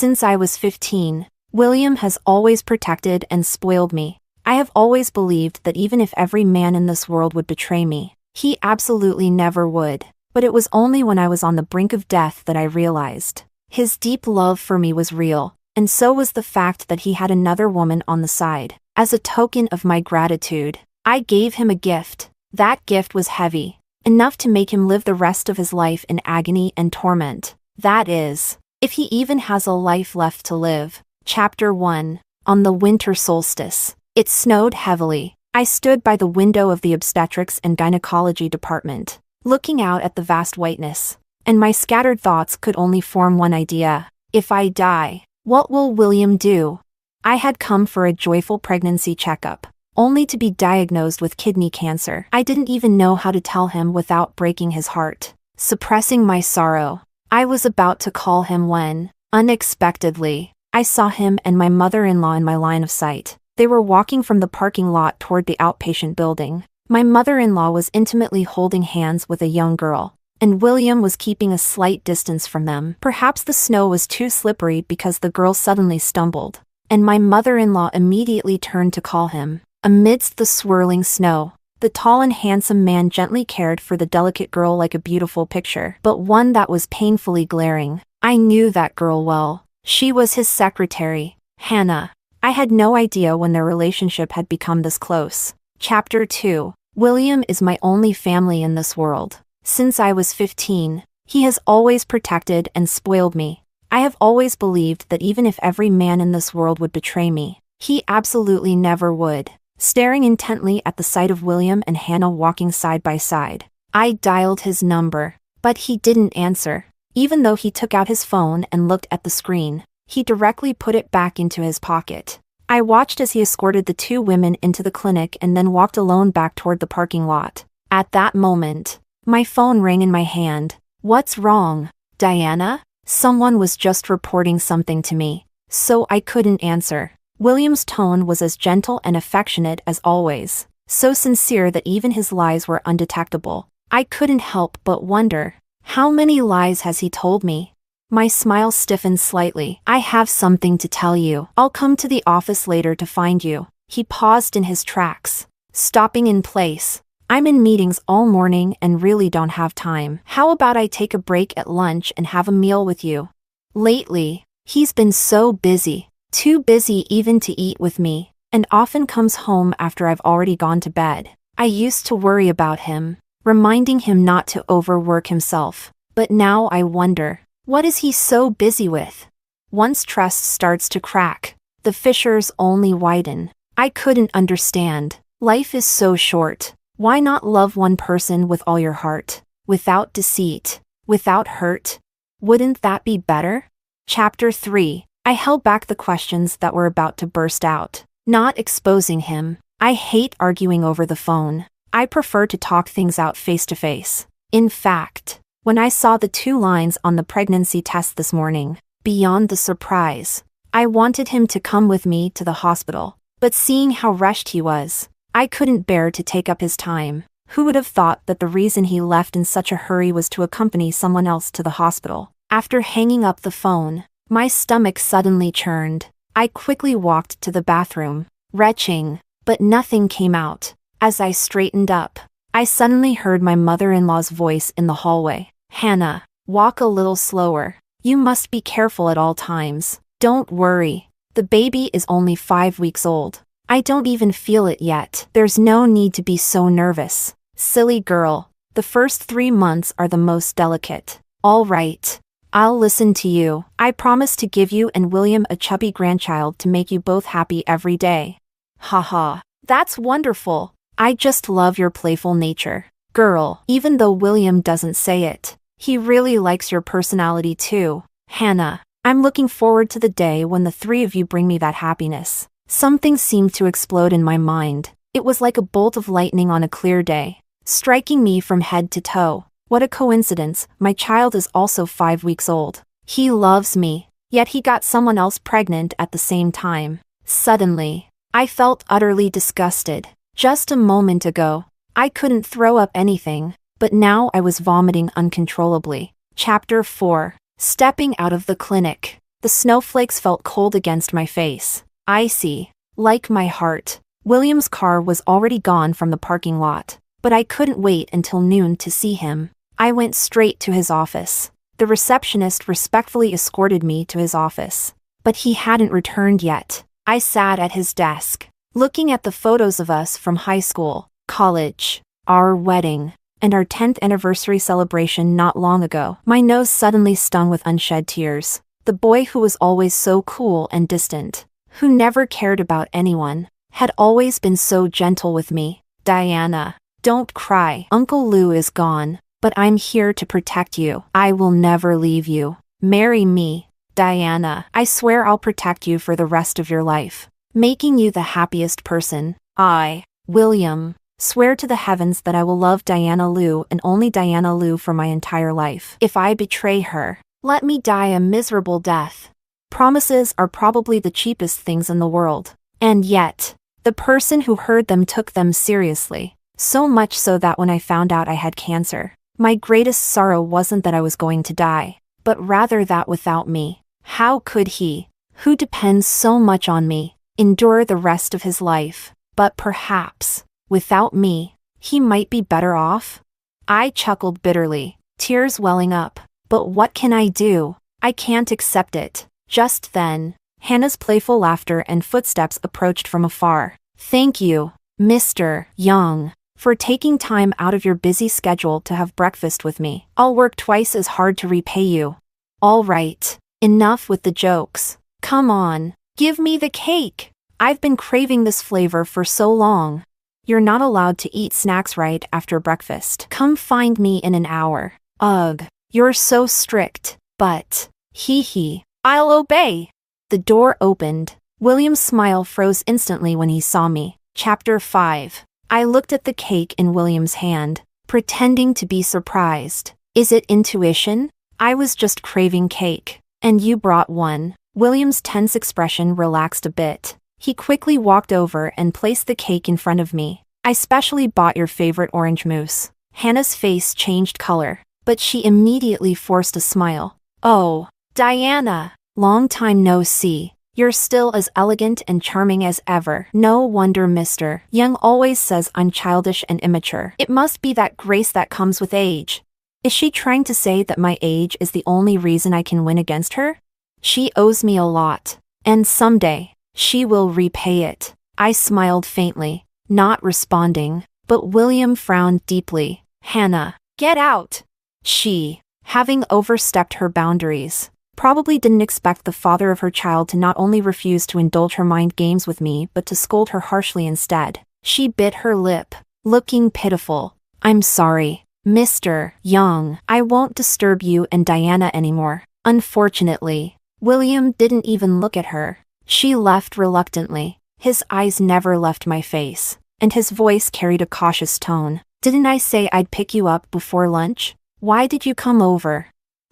Since I was 15, William has always protected and spoiled me. I have always believed that even if every man in this world would betray me, he absolutely never would. But it was only when I was on the brink of death that I realized his deep love for me was real, and so was the fact that he had another woman on the side. As a token of my gratitude, I gave him a gift. That gift was heavy, enough to make him live the rest of his life in agony and torment. That is, if he even has a life left to live. Chapter 1. On the winter solstice. It snowed heavily. I stood by the window of the obstetrics and gynecology department, looking out at the vast whiteness, and my scattered thoughts could only form one idea. If I die, what will William do? I had come for a joyful pregnancy checkup, only to be diagnosed with kidney cancer. I didn't even know how to tell him without breaking his heart. Suppressing my sorrow, I was about to call him when, unexpectedly, I saw him and my mother-in-law in my line of sight. They were walking from the parking lot toward the outpatient building. My mother-in-law was intimately holding hands with a young girl, and William was keeping a slight distance from them. Perhaps the snow was too slippery because the girl suddenly stumbled, and my mother-in-law immediately turned to call him. Amidst the swirling snow, the tall and handsome man gently cared for the delicate girl like a beautiful picture, but one that was painfully glaring. I knew that girl well. She was his secretary, Hannah. I had no idea when their relationship had become this close. Chapter 2. William is my only family in this world. Since I was 15, he has always protected and spoiled me. I have always believed that even if every man in this world would betray me, he absolutely never would. Staring intently at the sight of William and Hannah walking side by side, I dialed his number, but he didn't answer. Even though he took out his phone and looked at the screen, he directly put it back into his pocket. I watched as he escorted the two women into the clinic and then walked alone back toward the parking lot. At that moment, my phone rang in my hand. What's wrong, Diana? Someone was just reporting something to me, so I couldn't answer. William's tone was as gentle and affectionate as always, so sincere that even his lies were undetectable. I couldn't help but wonder, how many lies has he told me? My smile stiffened slightly. I have something to tell you. I'll come to the office later to find you. He paused in his tracks, stopping in place. I'm in meetings all morning and really don't have time. How about I take a break at lunch and have a meal with you? Lately, he's been so busy, too busy even to eat with me, and often comes home after I've already gone to bed. I used to worry about him, reminding him not to overwork himself, but now I wonder, what is he so busy with? Once trust starts to crack, the fissures only widen. I couldn't understand. Life is so short. Why not love one person with all your heart, without deceit, without hurt? Wouldn't that be better? Chapter 3. I held back the questions that were about to burst out, not exposing him. I hate arguing over the phone. I prefer to talk things out face to face. In fact, when I saw the 2 lines on the pregnancy test this morning, beyond the surprise, I wanted him to come with me to the hospital. But seeing how rushed he was, I couldn't bear to take up his time. Who would have thought that the reason he left in such a hurry was to accompany someone else to the hospital? After hanging up the phone, my stomach suddenly churned. I quickly walked to the bathroom, retching, but nothing came out. As I straightened up, I suddenly heard my mother-in-law's voice in the hallway. Hannah, walk a little slower. You must be careful at all times. Don't worry. The baby is only 5 weeks old. I don't even feel it yet. There's no need to be so nervous. Silly girl. The first 3 months are the most delicate. All right. I'll listen to you. I promise to give you and William a chubby grandchild to make you both happy every day. Haha. That's wonderful. I just love your playful nature. Girl, even though William doesn't say it, he really likes your personality too. Hannah, I'm looking forward to the day when the 3 of you bring me that happiness. Something seemed to explode in my mind. It was like a bolt of lightning on a clear day, striking me from head to toe. What a coincidence, my child is also 5 weeks old. He loves me, yet he got someone else pregnant at the same time. Suddenly, I felt utterly disgusted. Just a moment ago, I couldn't throw up anything, but now I was vomiting uncontrollably. Chapter 4. Stepping out of the clinic. The snowflakes felt cold against my face. Icy. Like my heart. William's car was already gone from the parking lot, but I couldn't wait until noon to see him. I went straight to his office. The receptionist respectfully escorted me to his office. But he hadn't returned yet. I sat at his desk, looking at the photos of us from high school, college, our wedding, and our 10th anniversary celebration not long ago. My nose suddenly stung with unshed tears. The boy who was always so cool and distant, who never cared about anyone, had always been so gentle with me. Diana, don't cry. Uncle Lou is gone, but I'm here to protect you. I will never leave you. Marry me, Diana. I swear I'll protect you for the rest of your life, making you the happiest person. I, William, swear to the heavens that I will love Diana Lou and only Diana Lou for my entire life. If I betray her, let me die a miserable death. Promises are probably the cheapest things in the world. And yet, the person who heard them took them seriously. So much so that when I found out I had cancer, my greatest sorrow wasn't that I was going to die, but rather that without me, how could he, who depends so much on me, endure the rest of his life? But perhaps, without me, he might be better off? I chuckled bitterly, tears welling up. But what can I do? I can't accept it. Just then, Hannah's playful laughter and footsteps approached from afar. Thank you, Mr. Young, for taking time out of your busy schedule to have breakfast with me. I'll work twice as hard to repay you. All right, enough with the jokes. Come on, give me the cake. I've been craving this flavor for so long. You're not allowed to eat snacks right after breakfast. Come find me in an hour. Ugh, you're so strict, but, hee, I'll obey. The door opened. William's smile froze instantly when he saw me. Chapter 5. I looked at the cake in William's hand, pretending to be surprised. Is it intuition? I was just craving cake. And you brought one. William's tense expression relaxed a bit. He quickly walked over and placed the cake in front of me. I specially bought your favorite orange mousse. Hannah's face changed color, but she immediately forced a smile. Oh, Diana, long time no see. You're still as elegant and charming as ever. No wonder Mr. Young always says I'm childish and immature. It must be that grace that comes with age. Is she trying to say that my age is the only reason I can win against her? She owes me a lot, and someday, she will repay it. I smiled faintly, not responding, but William frowned deeply. Hannah, get out! She, having overstepped her boundaries, probably didn't expect the father of her child to not only refuse to indulge her mind games with me but to scold her harshly instead. She bit her lip, looking pitiful. I'm sorry, Mr. Young. I won't disturb you and Diana anymore. Unfortunately, William didn't even look at her. She left reluctantly. His eyes never left my face, and his voice carried a cautious tone. Didn't I say I'd pick you up before lunch? Why did you come over?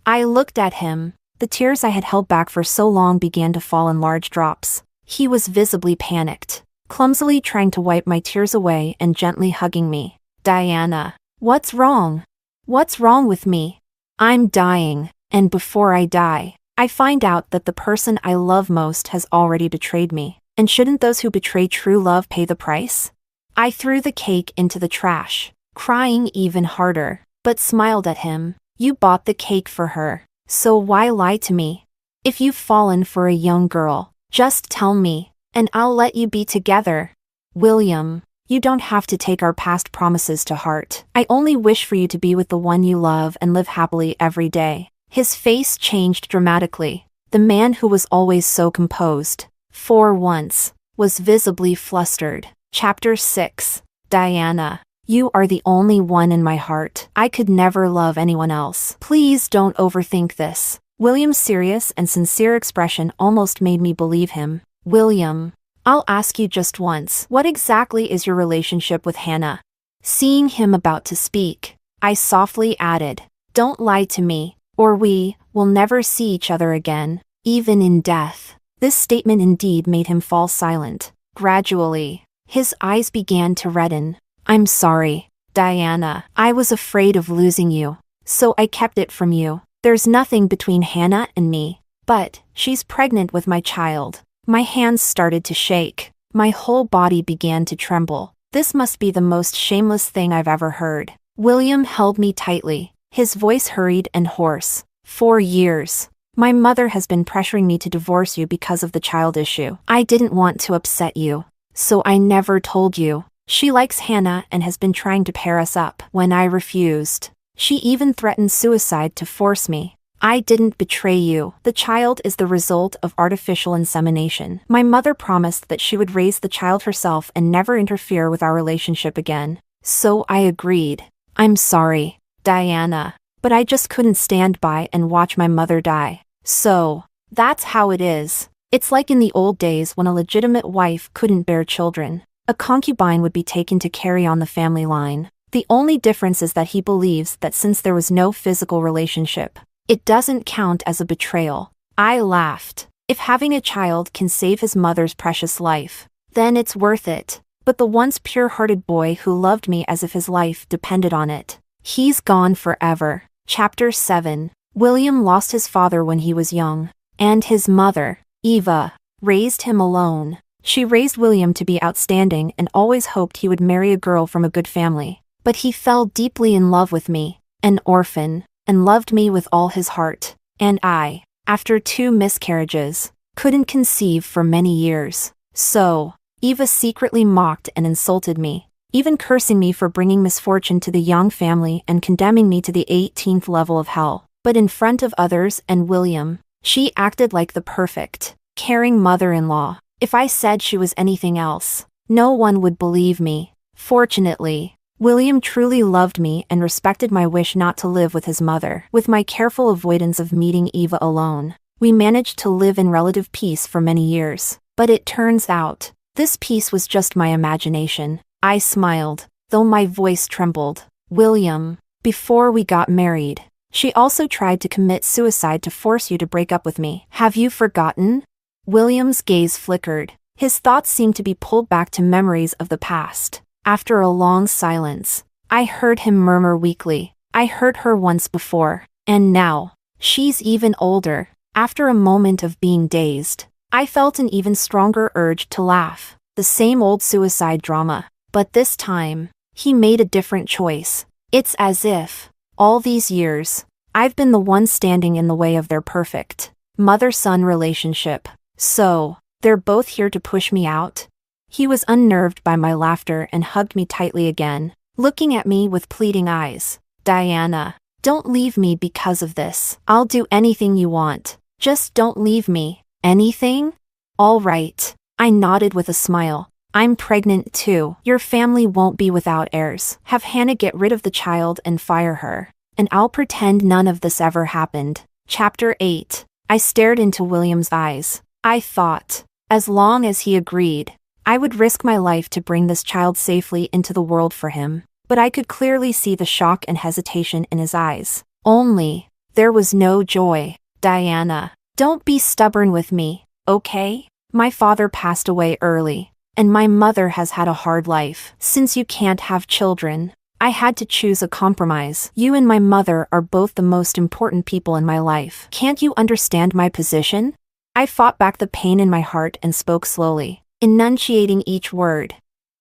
I looked at him. The tears I had held back for so long began to fall in large drops. He was visibly panicked, clumsily trying to wipe my tears away and gently hugging me. Diana, what's wrong? What's wrong with me? I'm dying, and before I die, I find out that the person I love most has already betrayed me. And shouldn't those who betray true love pay the price? I threw the cake into the trash, crying even harder, but smiled at him. You bought the cake for her. So why lie to me? If you've fallen for a young girl, just tell me, and I'll let you be together. William, you don't have to take our past promises to heart. I only wish for you to be with the one you love and live happily every day. His face changed dramatically. The man who was always so composed, for once, was visibly flustered. Chapter 6. Diana. You are the only one in my heart. I could never love anyone else. Please don't overthink this. William's serious and sincere expression almost made me believe him. William, I'll ask you just once. What exactly is your relationship with Hannah? Seeing him about to speak, I softly added, don't lie to me, or we will never see each other again, even in death. This statement indeed made him fall silent. Gradually, his eyes began to redden. I'm sorry, Diana. I was afraid of losing you, so I kept it from you. There's nothing between Hannah and me, But she's pregnant with my child. My hands started to shake. My whole body began to tremble. This must be the most shameless thing I've ever heard. William held me tightly, his voice hurried and hoarse. 4 years. My mother has been pressuring me to divorce you because of the child issue. I didn't want to upset you, so I never told you. She likes Hannah and has been trying to pair us up. When I refused, she even threatened suicide to force me. I didn't betray you. The child is the result of artificial insemination. My mother promised that she would raise the child herself and never interfere with our relationship again. So I agreed. I'm sorry, Diana, but I just couldn't stand by and watch my mother die. So, that's how it is. It's like in the old days when a legitimate wife couldn't bear children. A concubine would be taken to carry on the family line. The only difference is that he believes that since there was no physical relationship, it doesn't count as a betrayal. I laughed. If having a child can save his mother's precious life, then it's worth it. But the once pure-hearted boy who loved me as if his life depended on it, he's gone forever. Chapter 7. William lost his father when he was young, and his mother, Eva, raised him alone. She raised William to be outstanding and always hoped he would marry a girl from a good family. But he fell deeply in love with me, an orphan, and loved me with all his heart. And I, after 2 miscarriages, couldn't conceive for many years. So, Eva secretly mocked and insulted me, even cursing me for bringing misfortune to the Young family and condemning me to the 18th level of hell. But in front of others and William, she acted like the perfect, caring mother-in-law. If I said she was anything else, no one would believe me. Fortunately, William truly loved me and respected my wish not to live with his mother. With my careful avoidance of meeting Eva alone, we managed to live in relative peace for many years. But it turns out, this peace was just my imagination. I smiled, though my voice trembled. William, before we got married, she also tried to commit suicide to force you to break up with me. Have you forgotten? William's gaze flickered. His thoughts seemed to be pulled back to memories of the past. After a long silence, I heard him murmur weakly, I hurt her once before, and now, she's even older. After a moment of being dazed, I felt an even stronger urge to laugh. The same old suicide drama. But this time, he made a different choice. It's as if, all these years, I've been the one standing in the way of their perfect mother-son relationship. So, they're both here to push me out? He was unnerved by my laughter and hugged me tightly again, looking at me with pleading eyes. Diana, don't leave me because of this. I'll do anything you want. Just don't leave me. Anything? All right. I nodded with a smile. I'm pregnant too. Your family won't be without heirs. Have Hannah get rid of the child and fire her, and I'll pretend none of this ever happened. Chapter 8. I stared into William's eyes. I thought, as long as he agreed, I would risk my life to bring this child safely into the world for him. But I could clearly see the shock and hesitation in his eyes. Only, there was no joy. Diana, don't be stubborn with me, okay? My father passed away early, and my mother has had a hard life. Since you can't have children, I had to choose a compromise. You and my mother are both the most important people in my life. Can't you understand my position? I fought back the pain in my heart and spoke slowly, enunciating each word.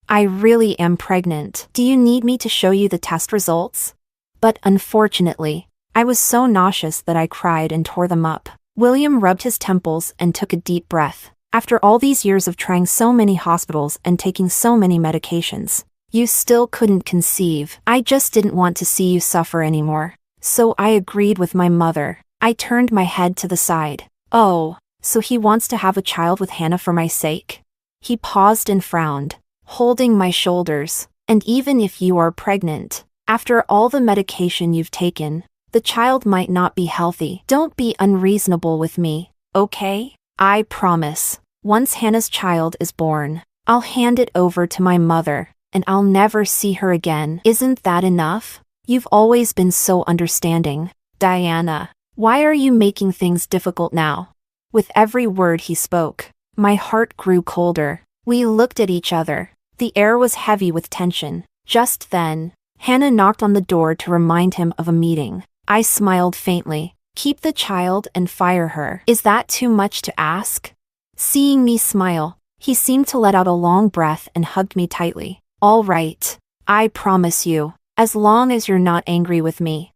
I really am pregnant. Do you need me to show you the test results? But unfortunately, I was so nauseous that I cried and tore them up. William rubbed his temples and took a deep breath. After all these years of trying so many hospitals and taking so many medications, you still couldn't conceive. I just didn't want to see you suffer anymore. So I agreed with my mother. I turned my head to the side. Oh, so he wants to have a child with Hannah for my sake? He paused and frowned, holding my shoulders. And even if you are pregnant, after all the medication you've taken, the child might not be healthy. Don't be unreasonable with me, okay? I promise, once Hannah's child is born, I'll hand it over to my mother, and I'll never see her again. Isn't that enough? You've always been so understanding. Diana, why are you making things difficult now? With every word he spoke, my heart grew colder. We looked at each other. The air was heavy with tension. Just then, Hannah knocked on the door to remind him of a meeting. I smiled faintly. Keep the child and fire her. Is that too much to ask? Seeing me smile, he seemed to let out a long breath and hugged me tightly. All right. I promise you, as long as you're not angry with me.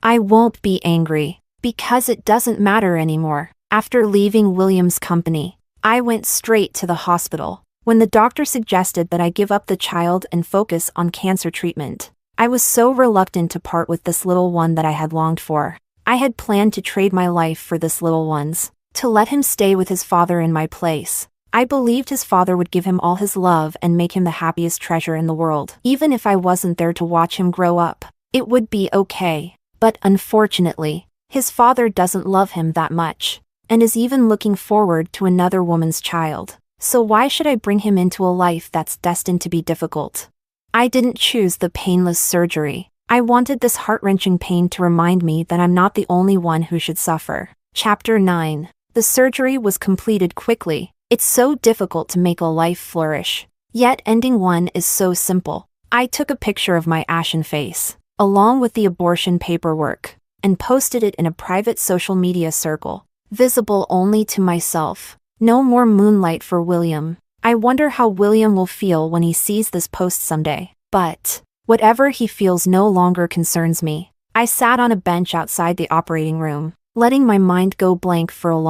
I won't be angry, because it doesn't matter anymore. After leaving William's company, I went straight to the hospital. When the doctor suggested that I give up the child and focus on cancer treatment, I was so reluctant to part with this little one that I had longed for. I had planned to trade my life for this little one's, to let him stay with his father in my place. I believed his father would give him all his love and make him the happiest treasure in the world. Even if I wasn't there to watch him grow up, it would be okay. But unfortunately, his father doesn't love him that much, and is even looking forward to another woman's child. So why should I bring him into a life that's destined to be difficult? I didn't choose the painless surgery. I wanted this heart-wrenching pain to remind me that I'm not the only one who should suffer. Chapter 9. The surgery was completed quickly. It's so difficult to make a life flourish. Yet ending one is so simple. I took a picture of my ashen face, along with the abortion paperwork, and posted it in a private social media circle, visible only to myself. No more moonlight for William. I wonder how William will feel when he sees this post someday. But whatever he feels no longer concerns me. I sat on a bench outside the operating room, letting my mind go blank for a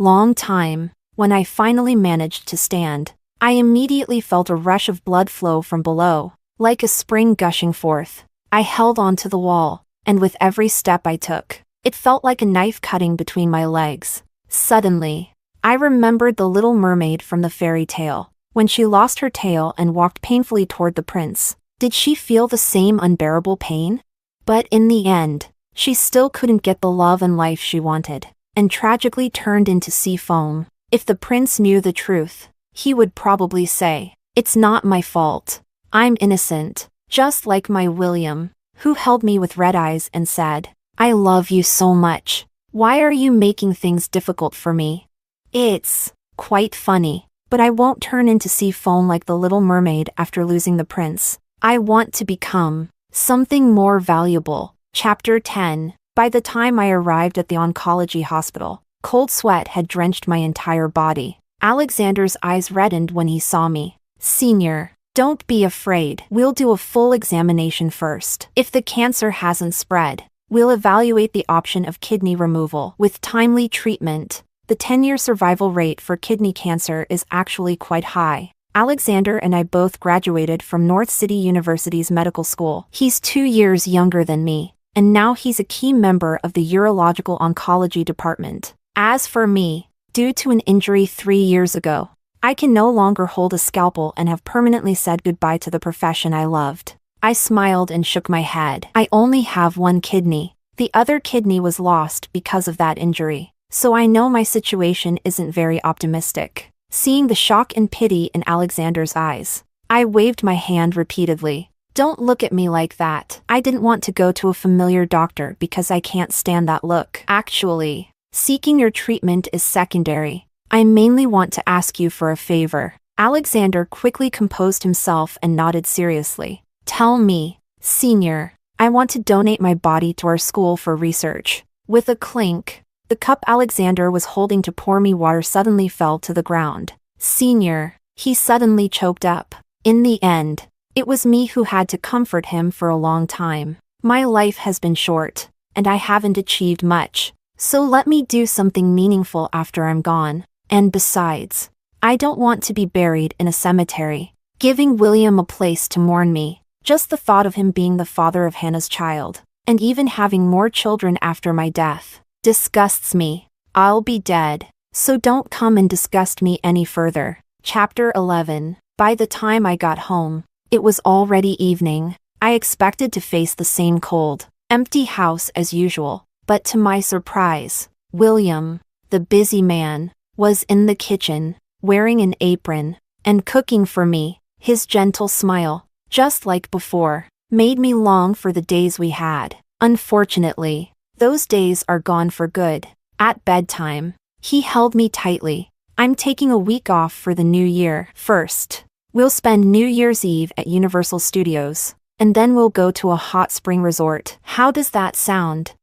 long time. When I finally managed to stand, I immediately felt a rush of blood flow from below, like a spring gushing forth. I held onto the wall, and with every step I took, it felt like a knife cutting between my legs. Suddenly, I remembered the little mermaid from the fairy tale, when she lost her tail and walked painfully toward the prince. Did she feel the same unbearable pain? But in the end, she still couldn't get the love and life she wanted, and tragically turned into sea foam. If the prince knew the truth, he would probably say, "It's not my fault. I'm innocent," just like my William, who held me with red eyes and said, "I love you so much. Why are you making things difficult for me?" It's quite funny, but I won't turn into sea foam like the little mermaid after losing the prince. I want to become something more valuable. Chapter 10. By the time I arrived at the oncology hospital, cold sweat had drenched my entire body. Alexander's eyes reddened when he saw me. "Senior, don't be afraid. We'll do a full examination first. If the cancer hasn't spread, we'll evaluate the option of kidney removal. With timely treatment, the 10-year survival rate for kidney cancer is actually quite high." Alexander and I both graduated from North City University's medical school. He's 2 years younger than me, and now he's a key member of the urological oncology department. As for me, due to an injury 3 years ago, I can no longer hold a scalpel and have permanently said goodbye to the profession I loved. I smiled and shook my head. I only have one kidney. The other kidney was lost because of that injury, so I know my situation isn't very optimistic. Seeing the shock and pity in Alexander's eyes, I waved my hand repeatedly. "Don't look at me like that. I didn't want to go to a familiar doctor because I can't stand that look. Actually, seeking your treatment is secondary. I mainly want to ask you for a favor." Alexander quickly composed himself and nodded seriously. "Tell me, Senior. I want to donate my body to our school for research." With a clink, the cup Alexander was holding to pour me water suddenly fell to the ground. "Senior," he suddenly choked up. In the end, it was me who had to comfort him for a long time. My life has been short, and I haven't achieved much, so let me do something meaningful after I'm gone. And besides, I don't want to be buried in a cemetery, giving William a place to mourn me. Just the thought of him being the father of Hannah's child, and even having more children after my death, disgusts me. I'll be dead, so don't come and disgust me any further. Chapter 11. By the time I got home, it was already evening. I expected to face the same cold, empty house as usual, but to my surprise, William, the busy man, was in the kitchen, wearing an apron, and cooking for me. His gentle smile, just like before, made me long for the days we had. Unfortunately, those days are gone for good. At bedtime, he held me tightly. "I'm taking a week off for the new year. First, we'll spend New Year's Eve at Universal Studios, and then we'll go to a hot spring resort. How does that sound?"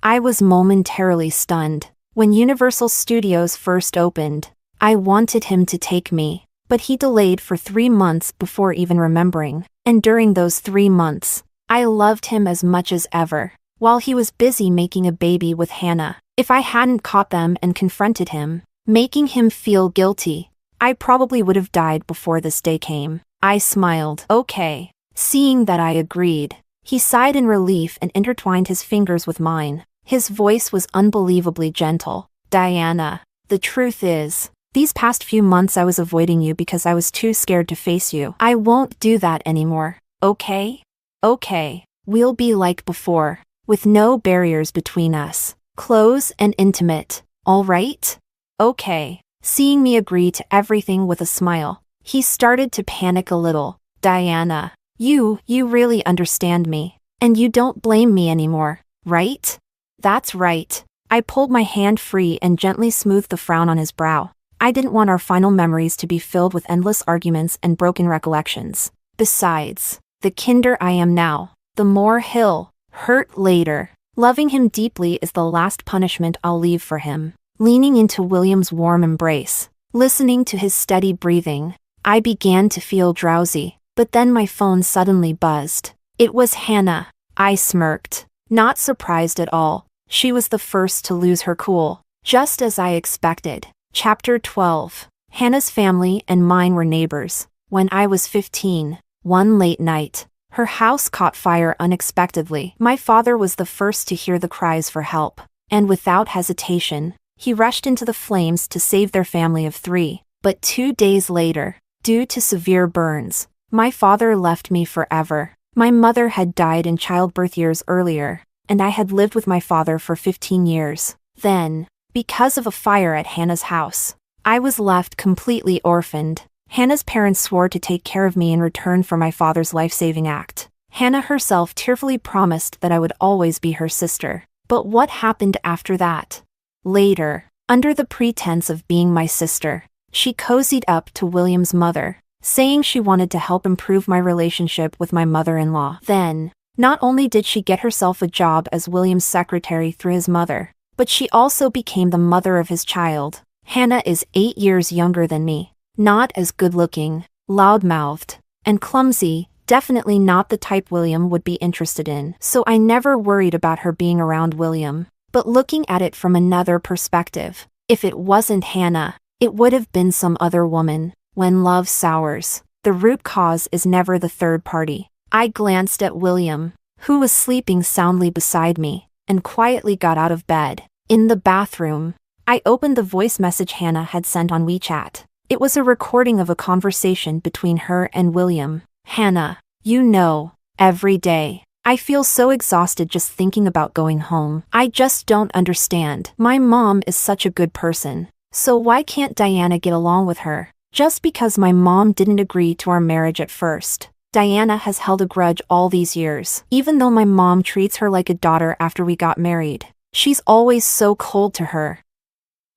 I was momentarily stunned. When Universal Studios first opened, I wanted him to take me, but he delayed for 3 months before even remembering. And during those 3 months, I loved him as much as ever, while he was busy making a baby with Hannah. If I hadn't caught them and confronted him, making him feel guilty, I probably would have died before this day came. I smiled. Okay. Seeing that I agreed, he sighed in relief and intertwined his fingers with mine. His voice was unbelievably gentle. Diana, the truth is, these past few months I was avoiding you because I was too scared to face you. I won't do that anymore, okay? Okay. We'll be like before, with no barriers between us. Close and intimate, all right? Okay. Seeing me agree to everything with a smile, he started to panic a little. Diana, you really understand me, and you don't blame me anymore, right? That's right. I pulled my hand free and gently smoothed the frown on his brow. I didn't want our final memories to be filled with endless arguments and broken recollections. Besides, the kinder I am now, the more he'll hurt later. Loving him deeply is the last punishment I'll leave for him. Leaning into William's warm embrace, listening to his steady breathing, I began to feel drowsy, but then my phone suddenly buzzed. It was Hannah. I smirked, not surprised at all. She was the first to lose her cool, just as I expected. Chapter 12. Hannah's family and mine were neighbors. When I was 15, one late night, her house caught fire unexpectedly. My father was the first to hear the cries for help, and without hesitation, he rushed into the flames to save their family of 3. But 2 days later, due to severe burns, my father left me forever. My mother had died in childbirth years earlier, and I had lived with my father for 15 years. Then, because of a fire at Hannah's house, I was left completely orphaned. Hannah's parents swore to take care of me in return for my father's life-saving act. Hannah herself tearfully promised that I would always be her sister. But what happened after that? Later, under the pretense of being my sister, she cozied up to William's mother, saying she wanted to help improve my relationship with my mother-in-law. Then, not only did she get herself a job as William's secretary through his mother, but she also became the mother of his child. Hannah is 8 years younger than me. Not as good-looking, loud-mouthed, and clumsy, definitely not the type William would be interested in. So I never worried about her being around William. But looking at it from another perspective, if it wasn't Hannah, it would have been some other woman. When love sours, the root cause is never the third party. I glanced at William, who was sleeping soundly beside me, and quietly got out of bed. In the bathroom, I opened the voice message Hannah had sent on WeChat. It was a recording of a conversation between her and William. Hannah, you know, every day, I feel so exhausted just thinking about going home. I just don't understand. My mom is such a good person, so why can't Diana get along with her? Just because my mom didn't agree to our marriage at first, Diana has held a grudge all these years. Even though my mom treats her like a daughter after we got married, she's always so cold to her.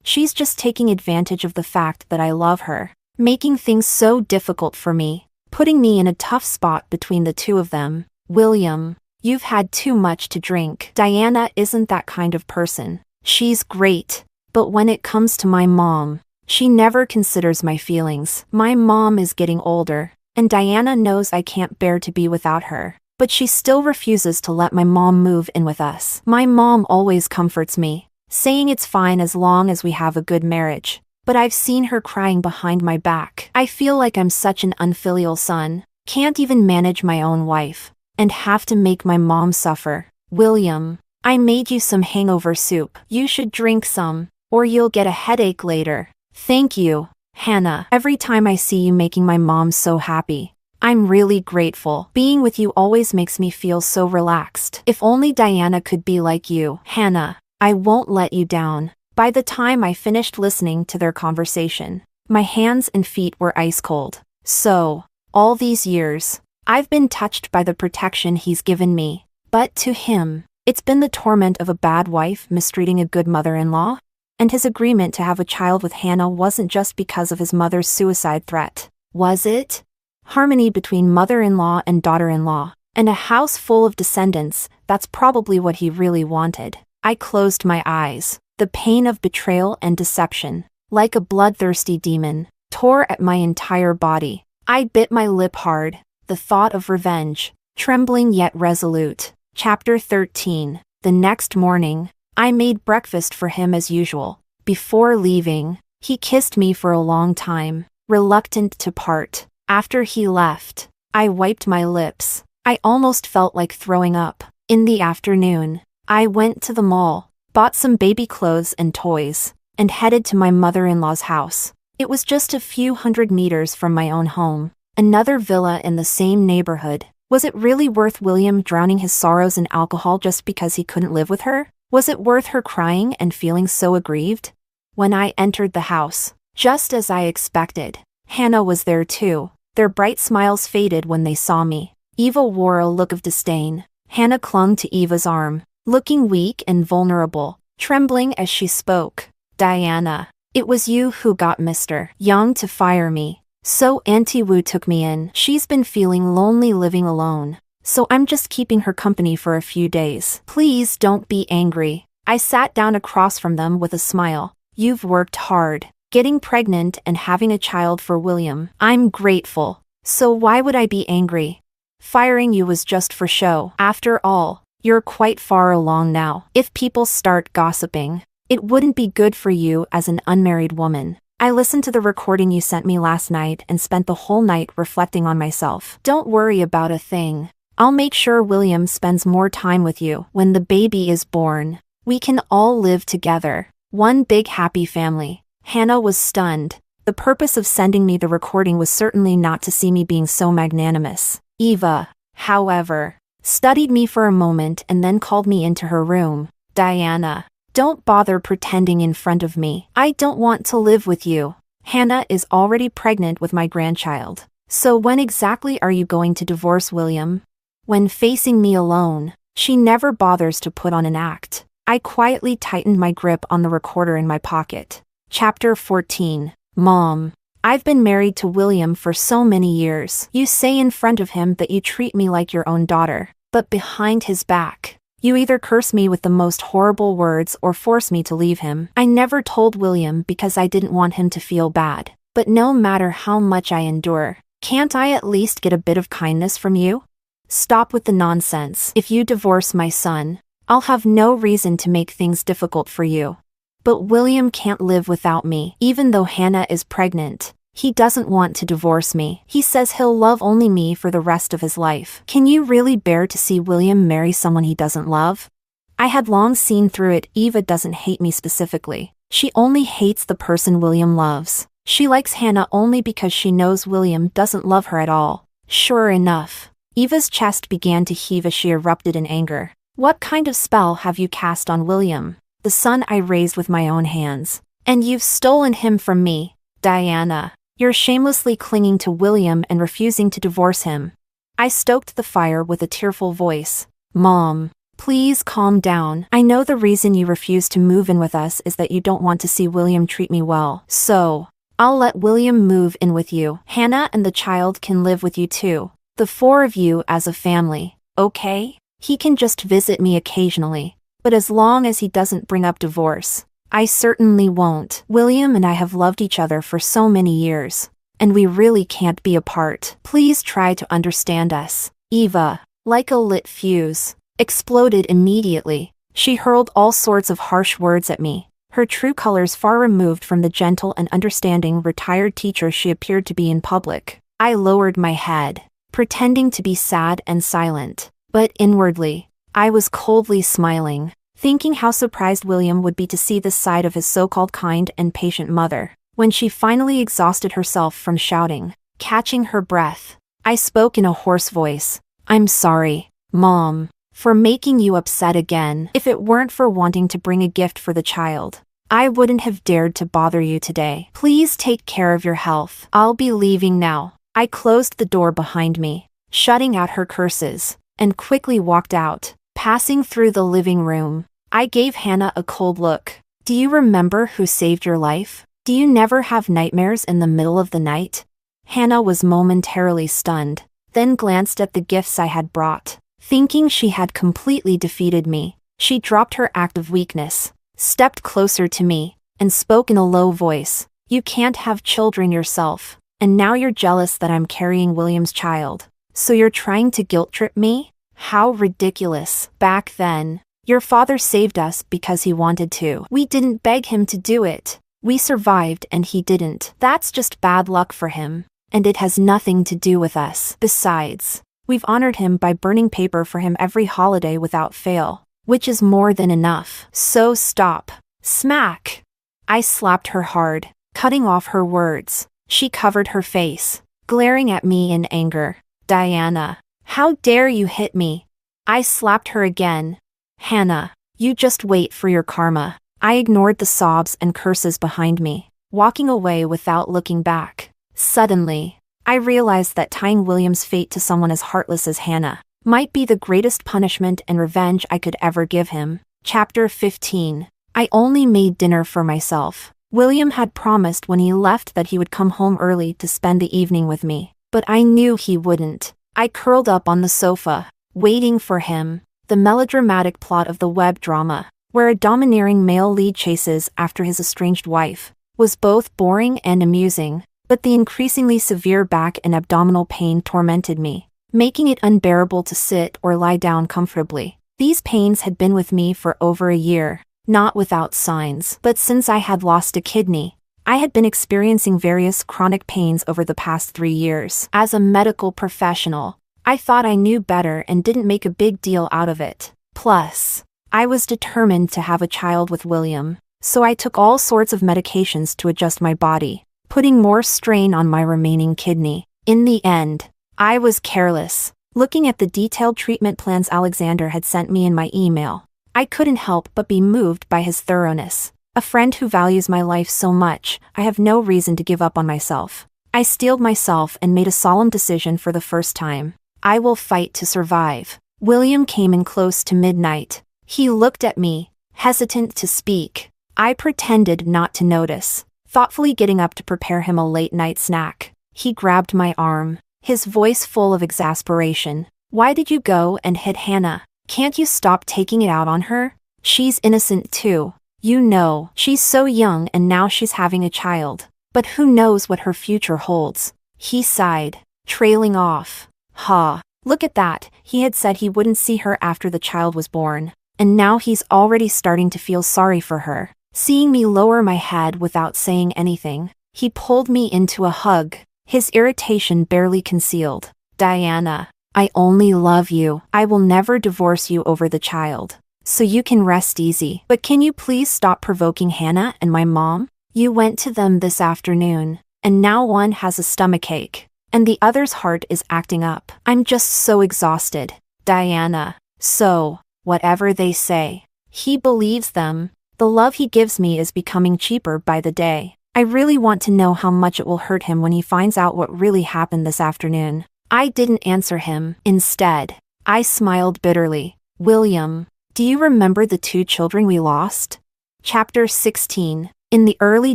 She's just taking advantage of the fact that I love her, making things so difficult for me, putting me in a tough spot between the two of them. William, you've had too much to drink. Diana isn't that kind of person. She's great, but when it comes to my mom, she never considers my feelings. My mom is getting older, and Diana knows I can't bear to be without her, but she still refuses to let my mom move in with us. My mom always comforts me, saying it's fine as long as we have a good marriage, but I've seen her crying behind my back. I feel like I'm such an unfilial son, can't even manage my own wife, and have to make my mom suffer. William, I made you some hangover soup. You should drink some, or you'll get a headache later. Thank you, Hannah. Every time I see you making my mom so happy, I'm really grateful. Being with you always makes me feel so relaxed. If only Diana could be like you. Hannah, I won't let you down. By the time I finished listening to their conversation, my hands and feet were ice cold. So, all these years, I've been touched by the protection he's given me. But to him, it's been the torment of a bad wife mistreating a good mother-in-law. And his agreement to have a child with Hannah wasn't just because of his mother's suicide threat, was it? Harmony between mother-in-law and daughter-in-law, and a house full of descendants, that's probably what he really wanted. I closed my eyes. The pain of betrayal and deception, like a bloodthirsty demon, tore at my entire body. I bit my lip hard, the thought of revenge, trembling yet resolute. Chapter 13. The next morning, I made breakfast for him as usual. Before leaving, he kissed me for a long time, reluctant to part. After he left, I wiped my lips. I almost felt like throwing up. In the afternoon, I went to the mall, bought some baby clothes and toys, and headed to my mother-in-law's house. It was just a few hundred meters from my own home, another villa in the same neighborhood. Was it really worth William drowning his sorrows in alcohol just because he couldn't live with her? Was it worth her crying and feeling so aggrieved? When I entered the house, just as I expected, Hannah was there too. Their bright smiles faded when they saw me. Eva wore a look of disdain. Hannah clung to Eva's arm, looking weak and vulnerable, trembling as she spoke. Diana, it was you who got Mr. Young to fire me. So Auntie Wu took me in. She's been feeling lonely living alone, so I'm just keeping her company for a few days. Please don't be angry. I sat down across from them with a smile. You've worked hard, getting pregnant and having a child for William. I'm grateful. So why would I be angry? Firing you was just for show. After all, you're quite far along now. If people start gossiping, it wouldn't be good for you as an unmarried woman. I listened to the recording you sent me last night and spent the whole night reflecting on myself. Don't worry about a thing. I'll make sure William spends more time with you. When the baby is born, we can all live together. One big happy family. Hannah was stunned. The purpose of sending me the recording was certainly not to see me being so magnanimous. Eva, however, studied me for a moment and then called me into her room. Diana, don't bother pretending in front of me. I don't want to live with you. Hannah is already pregnant with my grandchild. So when exactly are you going to divorce William? When facing me alone, she never bothers to put on an act. I quietly tightened my grip on the recorder in my pocket. Chapter 14. Mom, I've been married to William for so many years. You say in front of him that you treat me like your own daughter, but behind his back, you either curse me with the most horrible words or force me to leave him. I never told William because I didn't want him to feel bad. But no matter how much I endure, can't I at least get a bit of kindness from you? Stop with the nonsense. If you divorce my son, I'll have no reason to make things difficult for you. But William can't live without me. Even though Hannah is pregnant, he doesn't want to divorce me. He says he'll love only me for the rest of his life. Can you really bear to see William marry someone he doesn't love? I had long seen through it. Eva doesn't hate me specifically. She only hates the person William loves. She likes Hannah only because she knows William doesn't love her at all. Sure enough, Eva's chest began to heave as she erupted in anger. What kind of spell have you cast on William, the son I raised with my own hands? And you've stolen him from me. Diana, you're shamelessly clinging to William and refusing to divorce him. I stoked the fire with a tearful voice. Mom, please calm down. I know the reason you refuse to move in with us is that you don't want to see William treat me well. So, I'll let William move in with you. Hannah and the child can live with you too. The four of you as a family, okay? He can just visit me occasionally, but as long as he doesn't bring up divorce, I certainly won't. William and I have loved each other for so many years, and we really can't be apart. Please try to understand us. Eva, like a lit fuse, exploded immediately. She hurled all sorts of harsh words at me, her true colors far removed from the gentle and understanding retired teacher she appeared to be in public. I lowered my head, pretending to be sad and silent, but inwardly, I was coldly smiling, thinking how surprised William would be to see this side of his so-called kind and patient mother. When she finally exhausted herself from shouting, catching her breath, I spoke in a hoarse voice. I'm sorry, Mom, for making you upset again. If it weren't for wanting to bring a gift for the child, I wouldn't have dared to bother you today. Please take care of your health. I'll be leaving now. I closed the door behind me, shutting out her curses, and quickly walked out. Passing through the living room, I gave Hannah a cold look. Do you remember who saved your life? Do you never have nightmares in the middle of the night? Hannah was momentarily stunned, then glanced at the gifts I had brought, thinking she had completely defeated me. She dropped her act of weakness, stepped closer to me, and spoke in a low voice. You can't have children yourself, and now you're jealous that I'm carrying William's child. So you're trying to guilt-trip me? How ridiculous. Back then, your father saved us because he wanted to. We didn't beg him to do it. We survived and he didn't. That's just bad luck for him, and it has nothing to do with us. Besides, we've honored him by burning paper for him every holiday without fail, which is more than enough. So stop. Smack. I slapped her hard, cutting off her words. She covered her face, glaring at me in anger. Diana, how dare you hit me? I slapped her again. Hannah, you just wait for your karma. I ignored the sobs and curses behind me, walking away without looking back. Suddenly, I realized that tying William's fate to someone as heartless as Hannah might be the greatest punishment and revenge I could ever give him. Chapter 15. I only made dinner for myself. William had promised when he left that he would come home early to spend the evening with me, but I knew he wouldn't. I curled up on the sofa, waiting for him. The melodramatic plot of the web drama, where a domineering male lead chases after his estranged wife, was both boring and amusing, but the increasingly severe back and abdominal pain tormented me, making it unbearable to sit or lie down comfortably. These pains had been with me for over a year, not without signs. But since I had lost a kidney, I had been experiencing various chronic pains over the past 3 years. As a medical professional, I thought I knew better and didn't make a big deal out of it. Plus, I was determined to have a child with William, so I took all sorts of medications to adjust my body, putting more strain on my remaining kidney. In the end, I was careless. Looking at the detailed treatment plans Alexander had sent me in my email, I couldn't help but be moved by his thoroughness. A friend who values my life so much, I have no reason to give up on myself. I steeled myself and made a solemn decision for the first time. I will fight to survive. William came in close to midnight. He looked at me, hesitant to speak. I pretended not to notice, thoughtfully getting up to prepare him a late-night snack. He grabbed my arm, his voice full of exasperation. Why did you go and hit Hannah? Can't you stop taking it out on her? She's innocent too. You know, she's so young and now she's having a child. But who knows what her future holds? He sighed, trailing off. Ha, look at that. He had said he wouldn't see her after the child was born, and now he's already starting to feel sorry for her. Seeing me lower my head without saying anything, he pulled me into a hug, his irritation barely concealed. Diana, I only love you. I will never divorce you over the child, so you can rest easy. But can you please stop provoking Hannah and my mom? You went to them this afternoon, and now one has a stomachache, and the other's heart is acting up. I'm just so exhausted. Diana, so, whatever they say, he believes them. The love he gives me is becoming cheaper by the day. I really want to know how much it will hurt him when he finds out what really happened this afternoon. I didn't answer him. Instead, I smiled bitterly. William, do you remember the 2 children we lost? Chapter 16. In the early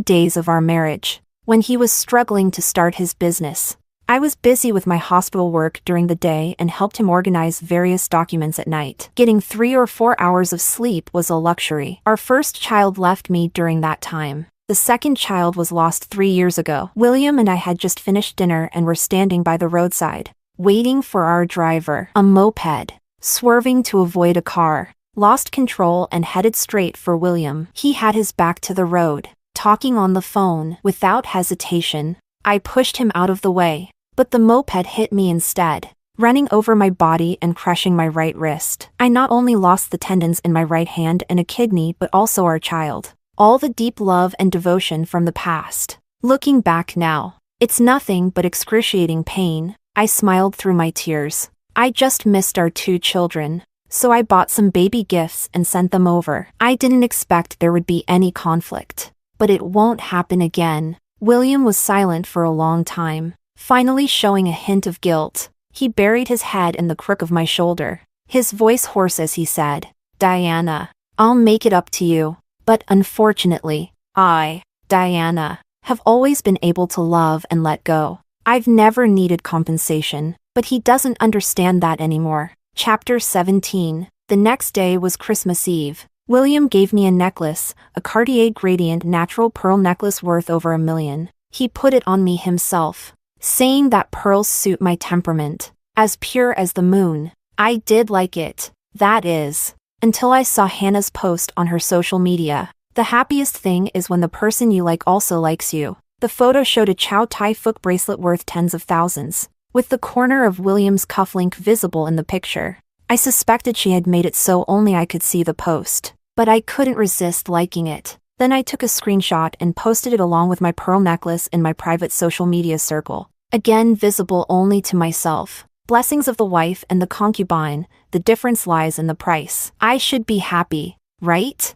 days of our marriage, when he was struggling to start his business, I was busy with my hospital work during the day and helped him organize various documents at night. Getting 3 or 4 hours of sleep was a luxury. Our first child left me during that time. The second child was lost 3 years ago. William and I had just finished dinner and were standing by the roadside, waiting for our driver, a moped, swerving to avoid a car, lost control and headed straight for William. He had his back to the road, talking on the phone. Without hesitation, I pushed him out of the way, but the moped hit me instead, running over my body and crushing my right wrist. I not only lost the tendons in my right hand and a kidney but also our child. All the deep love and devotion from the past. Looking back now, it's nothing but excruciating pain. I smiled through my tears. I just missed our 2 children, so I bought some baby gifts and sent them over. I didn't expect there would be any conflict, but it won't happen again. William was silent for a long time, finally showing a hint of guilt. He buried his head in the crook of my shoulder, his voice hoarse as he said, Diana, I'll make it up to you. But unfortunately, I, Diana, have always been able to love and let go. I've never needed compensation, but he doesn't understand that anymore. Chapter 17. The next day was Christmas Eve. William gave me a necklace, a Cartier Gradient natural pearl necklace worth over $1 million. He put it on me himself, saying that pearls suit my temperament. As pure as the moon. I did like it. That is. Until I saw Hannah's post on her social media. The happiest thing is when the person you like also likes you. The photo showed a Chow Tai Fook bracelet worth tens of thousands, with the corner of William's cufflink visible in the picture. I suspected she had made it so only I could see the post, but I couldn't resist liking it. Then I took a screenshot and posted it along with my pearl necklace in my private social media circle. Again visible only to myself. Blessings of the wife and the concubine, the difference lies in the price. I should be happy, right?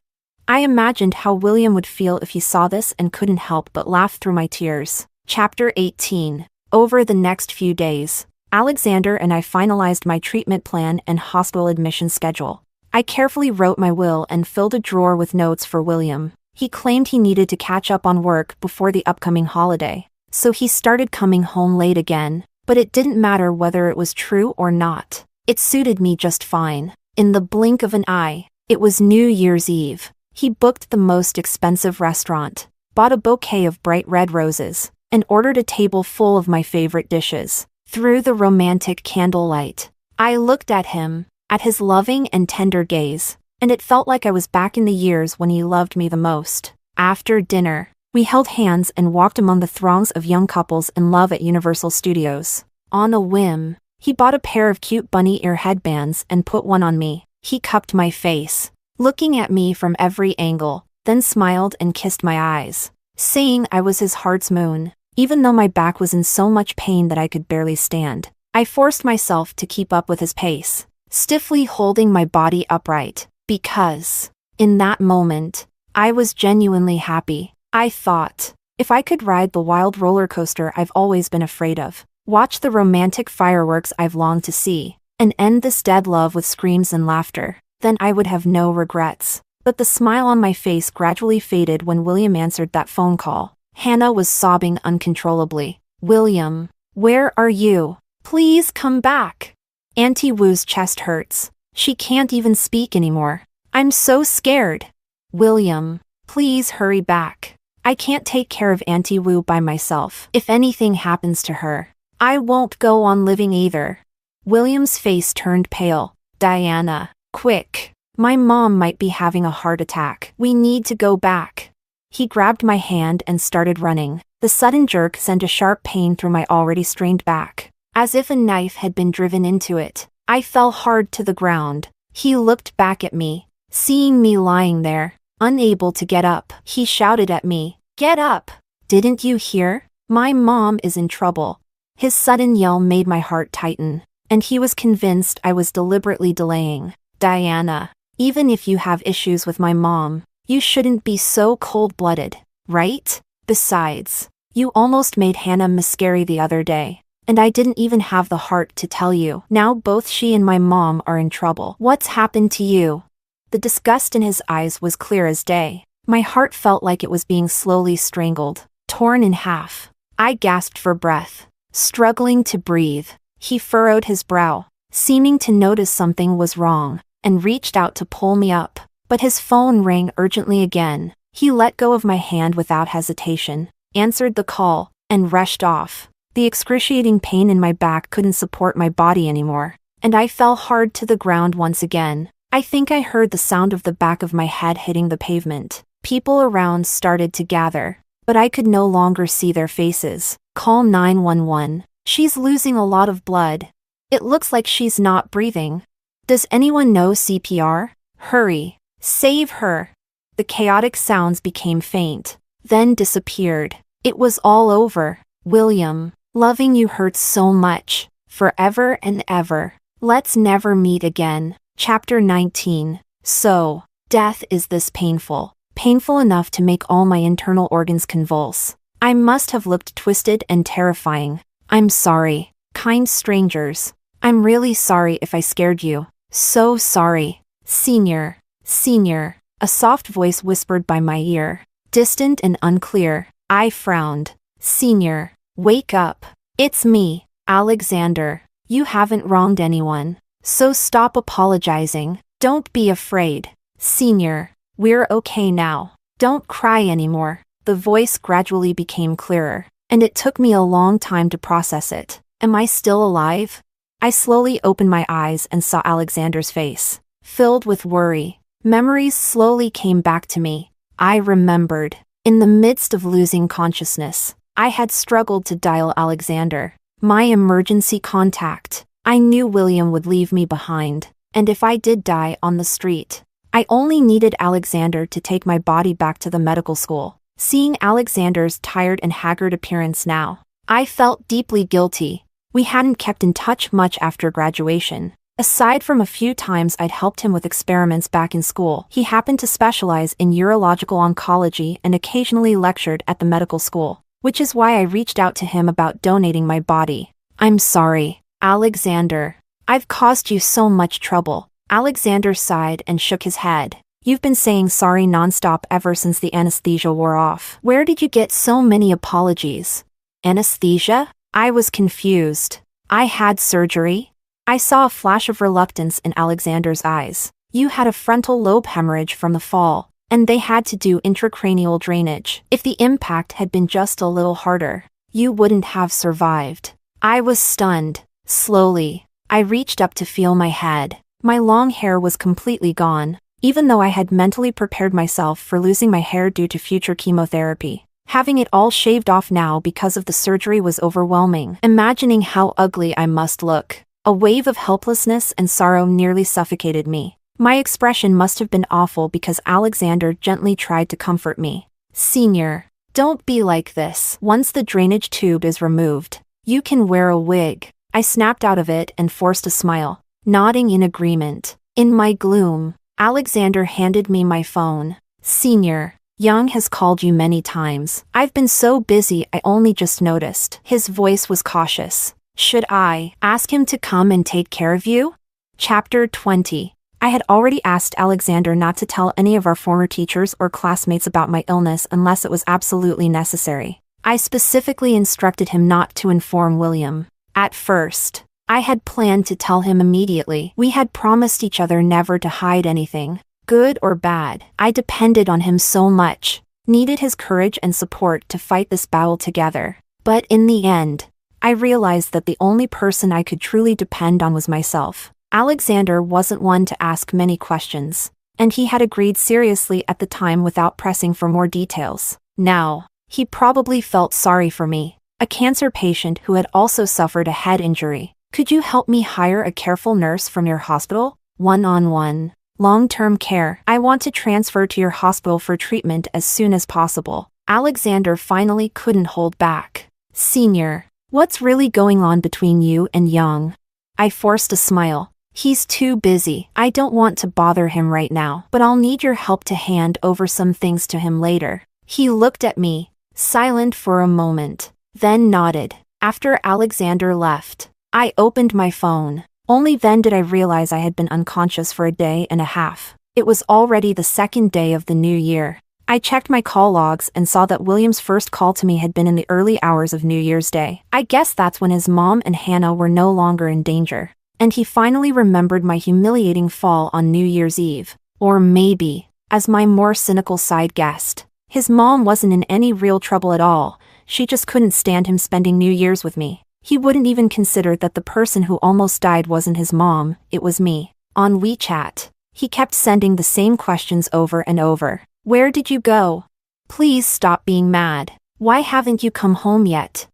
I imagined how William would feel if he saw this and couldn't help but laugh through my tears. Chapter 18. Over the next few days, Alexander and I finalized my treatment plan and hospital admission schedule. I carefully wrote my will and filled a drawer with notes for William. He claimed he needed to catch up on work before the upcoming holiday, so he started coming home late again, but it didn't matter whether it was true or not. It suited me just fine. In the blink of an eye, it was New Year's Eve. He booked the most expensive restaurant, bought a bouquet of bright red roses, and ordered a table full of my favorite dishes. Through the romantic candlelight, I looked at him, at his loving and tender gaze, and it felt like I was back in the years when he loved me the most. After dinner, we held hands and walked among the throngs of young couples in love at Universal Studios. On a whim, he bought a pair of cute bunny ear headbands and put one on me. He cupped my face, looking at me from every angle, then smiled and kissed my eyes, saying I was his heart's moon. Even though my back was in so much pain that I could barely stand, I forced myself to keep up with his pace, stiffly holding my body upright, because, in that moment, I was genuinely happy. I thought, if I could ride the wild roller coaster I've always been afraid of, watch the romantic fireworks I've longed to see, and end this dead love with screams and laughter, then I would have no regrets. But the smile on my face gradually faded when William answered that phone call. Hannah was sobbing uncontrollably. William, where are you? Please come back. Auntie Wu's chest hurts. She can't even speak anymore. I'm so scared. William, please hurry back. I can't take care of Auntie Wu by myself. If anything happens to her, I won't go on living either. William's face turned pale. Diana, quick. My mom might be having a heart attack. We need to go back. He grabbed my hand and started running. The sudden jerk sent a sharp pain through my already strained back, as if a knife had been driven into it. I fell hard to the ground. He looked back at me, seeing me lying there, unable to get up. He shouted at me, "Get up! Didn't you hear? My mom is in trouble." His sudden yell made my heart tighten, and he was convinced I was deliberately delaying. Diana, even if you have issues with my mom, you shouldn't be so cold-blooded, right? Besides, you almost made Hannah miscarry the other day, and I didn't even have the heart to tell you. Now both she and my mom are in trouble. What's happened to you? The disgust in his eyes was clear as day. My heart felt like it was being slowly strangled, torn in half. I gasped for breath, struggling to breathe. He furrowed his brow, seeming to notice something was wrong, and reached out to pull me up. But his phone rang urgently again. He let go of my hand without hesitation, answered the call, and rushed off. The excruciating pain in my back couldn't support my body anymore, and I fell hard to the ground once again. I think I heard the sound of the back of my head hitting the pavement. People around started to gather, but I could no longer see their faces. Call 911. She's losing a lot of blood. It looks like she's not breathing. Does anyone know CPR? Hurry. Save her. The chaotic sounds became faint, then disappeared. It was all over. William, loving you hurts so much. Forever and ever. Let's never meet again. Chapter 19. So, death is this painful. Painful enough to make all my internal organs convulse. I must have looked twisted and terrifying. I'm sorry, kind strangers. I'm really sorry if I scared you. So sorry. Senior. Senior, a soft voice whispered by my ear. Distant and unclear. I frowned. Senior, wake up. It's me, Alexander. You haven't wronged anyone, so stop apologizing. Don't be afraid. Senior, we're okay now. Don't cry anymore. The voice gradually became clearer, and it took me a long time to process it. Am I still alive? I slowly opened my eyes and saw Alexander's face, filled with worry. Memories slowly came back to me. I remembered. In the midst of losing consciousness, I had struggled to dial Alexander, my emergency contact. I knew William would leave me behind, and if I did die on the street, I only needed Alexander to take my body back to the medical school. Seeing Alexander's tired and haggard appearance now, I felt deeply guilty. We hadn't kept in touch much after graduation. Aside from a few times I'd helped him with experiments back in school, he happened to specialize in urological oncology and occasionally lectured at the medical school, which is why I reached out to him about donating my body. I'm sorry, Alexander. I've caused you so much trouble. Alexander sighed and shook his head. You've been saying sorry nonstop ever since the anesthesia wore off. Where did you get so many apologies? Anesthesia? I was confused. I had surgery? I saw a flash of reluctance in Alexander's eyes. You had a frontal lobe hemorrhage from the fall, and they had to do intracranial drainage. If the impact had been just a little harder, you wouldn't have survived. I was stunned. Slowly, I reached up to feel my head. My long hair was completely gone, even though I had mentally prepared myself for losing my hair due to future chemotherapy. Having it all shaved off now because of the surgery was overwhelming. Imagining how ugly I must look, a wave of helplessness and sorrow nearly suffocated me. My expression must have been awful because Alexander gently tried to comfort me. Senior, don't be like this. Once the drainage tube is removed, you can wear a wig. I snapped out of it and forced a smile, nodding in agreement. In my gloom, Alexander handed me my phone. Senior, Young has called you many times. I've been so busy I only just noticed. His voice was cautious. Should I ask him to come and take care of you? Chapter 20. I had already asked Alexander not to tell any of our former teachers or classmates about my illness unless it was absolutely necessary. I specifically instructed him not to inform William. At first, I had planned to tell him immediately. We had promised each other never to hide anything, good or bad. I depended on him so much, needed his courage and support to fight this battle together. But in the end, I realized that the only person I could truly depend on was myself. Alexander wasn't one to ask many questions, and he had agreed seriously at the time without pressing for more details. Now, he probably felt sorry for me, a cancer patient who had also suffered a head injury. Could you help me hire a careful nurse from your hospital? One-on-one. Long-term care. I want to transfer to your hospital for treatment as soon as possible. Alexander finally couldn't hold back. Senior, what's really going on between you and Young? I forced a smile. He's too busy. I don't want to bother him right now, but I'll need your help to hand over some things to him later. He looked at me, silent for a moment, then nodded. After Alexander left, I opened my phone. Only then did I realize I had been unconscious for a day and a half. It was already the second day of the new year. I checked my call logs and saw that William's first call to me had been in the early hours of New Year's Day. I guess that's when his mom and Hannah were no longer in danger. And he finally remembered my humiliating fall on New Year's Eve. Or maybe, as my more cynical side guessed, his mom wasn't in any real trouble at all. She just couldn't stand him spending New Year's with me. He wouldn't even consider that the person who almost died wasn't his mom, it was me. On WeChat, he kept sending the same questions over and over. Where did you go? Please stop being mad. Why haven't you come home yet?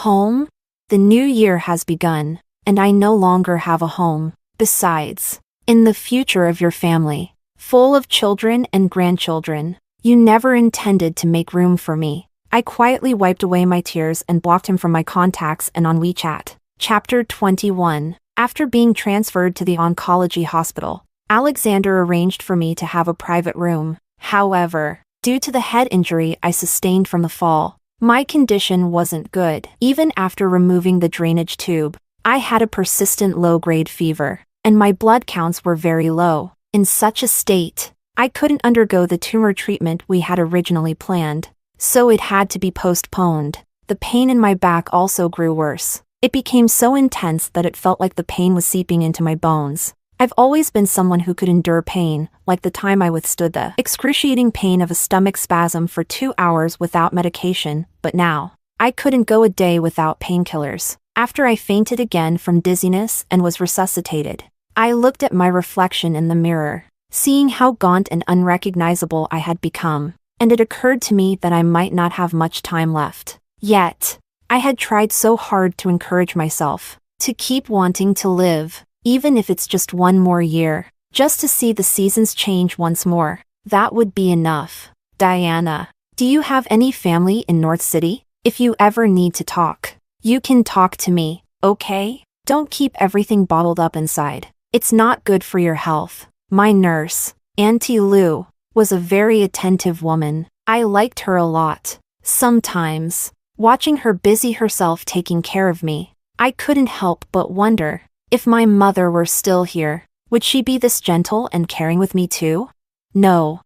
Home? The new year has begun, and I no longer have a home. Besides, in the future of your family, full of children and grandchildren, you never intended to make room for me. I quietly wiped away my tears and blocked him from my contacts and on WeChat. Chapter 21. After being transferred to the oncology hospital, Alexander arranged for me to have a private room. However, due to the head injury I sustained from the fall, my condition wasn't good. Even after removing the drainage tube, I had a persistent low-grade fever, and my blood counts were very low. In such a state, I couldn't undergo the tumor treatment we had originally planned. So it had to be postponed. The pain in my back also grew worse. It became so intense that it felt like the pain was seeping into my bones. I've always been someone who could endure pain, like the time I withstood the excruciating pain of a stomach spasm for 2 hours without medication, but now, I couldn't go a day without painkillers. After I fainted again from dizziness and was resuscitated, I looked at my reflection in the mirror, seeing how gaunt and unrecognizable I had become, and it occurred to me that I might not have much time left. Yet, I had tried so hard to encourage myself, to keep wanting to live, even if it's just one more year, just to see the seasons change once more. That would be enough. Diana, do you have any family in North City? If you ever need to talk, you can talk to me, okay? Don't keep everything bottled up inside. It's not good for your health. My nurse, Auntie Lou, was a very attentive woman. I liked her a lot. Sometimes, watching her busy herself taking care of me, I couldn't help but wonder, if my mother were still here, would she be this gentle and caring with me too? No,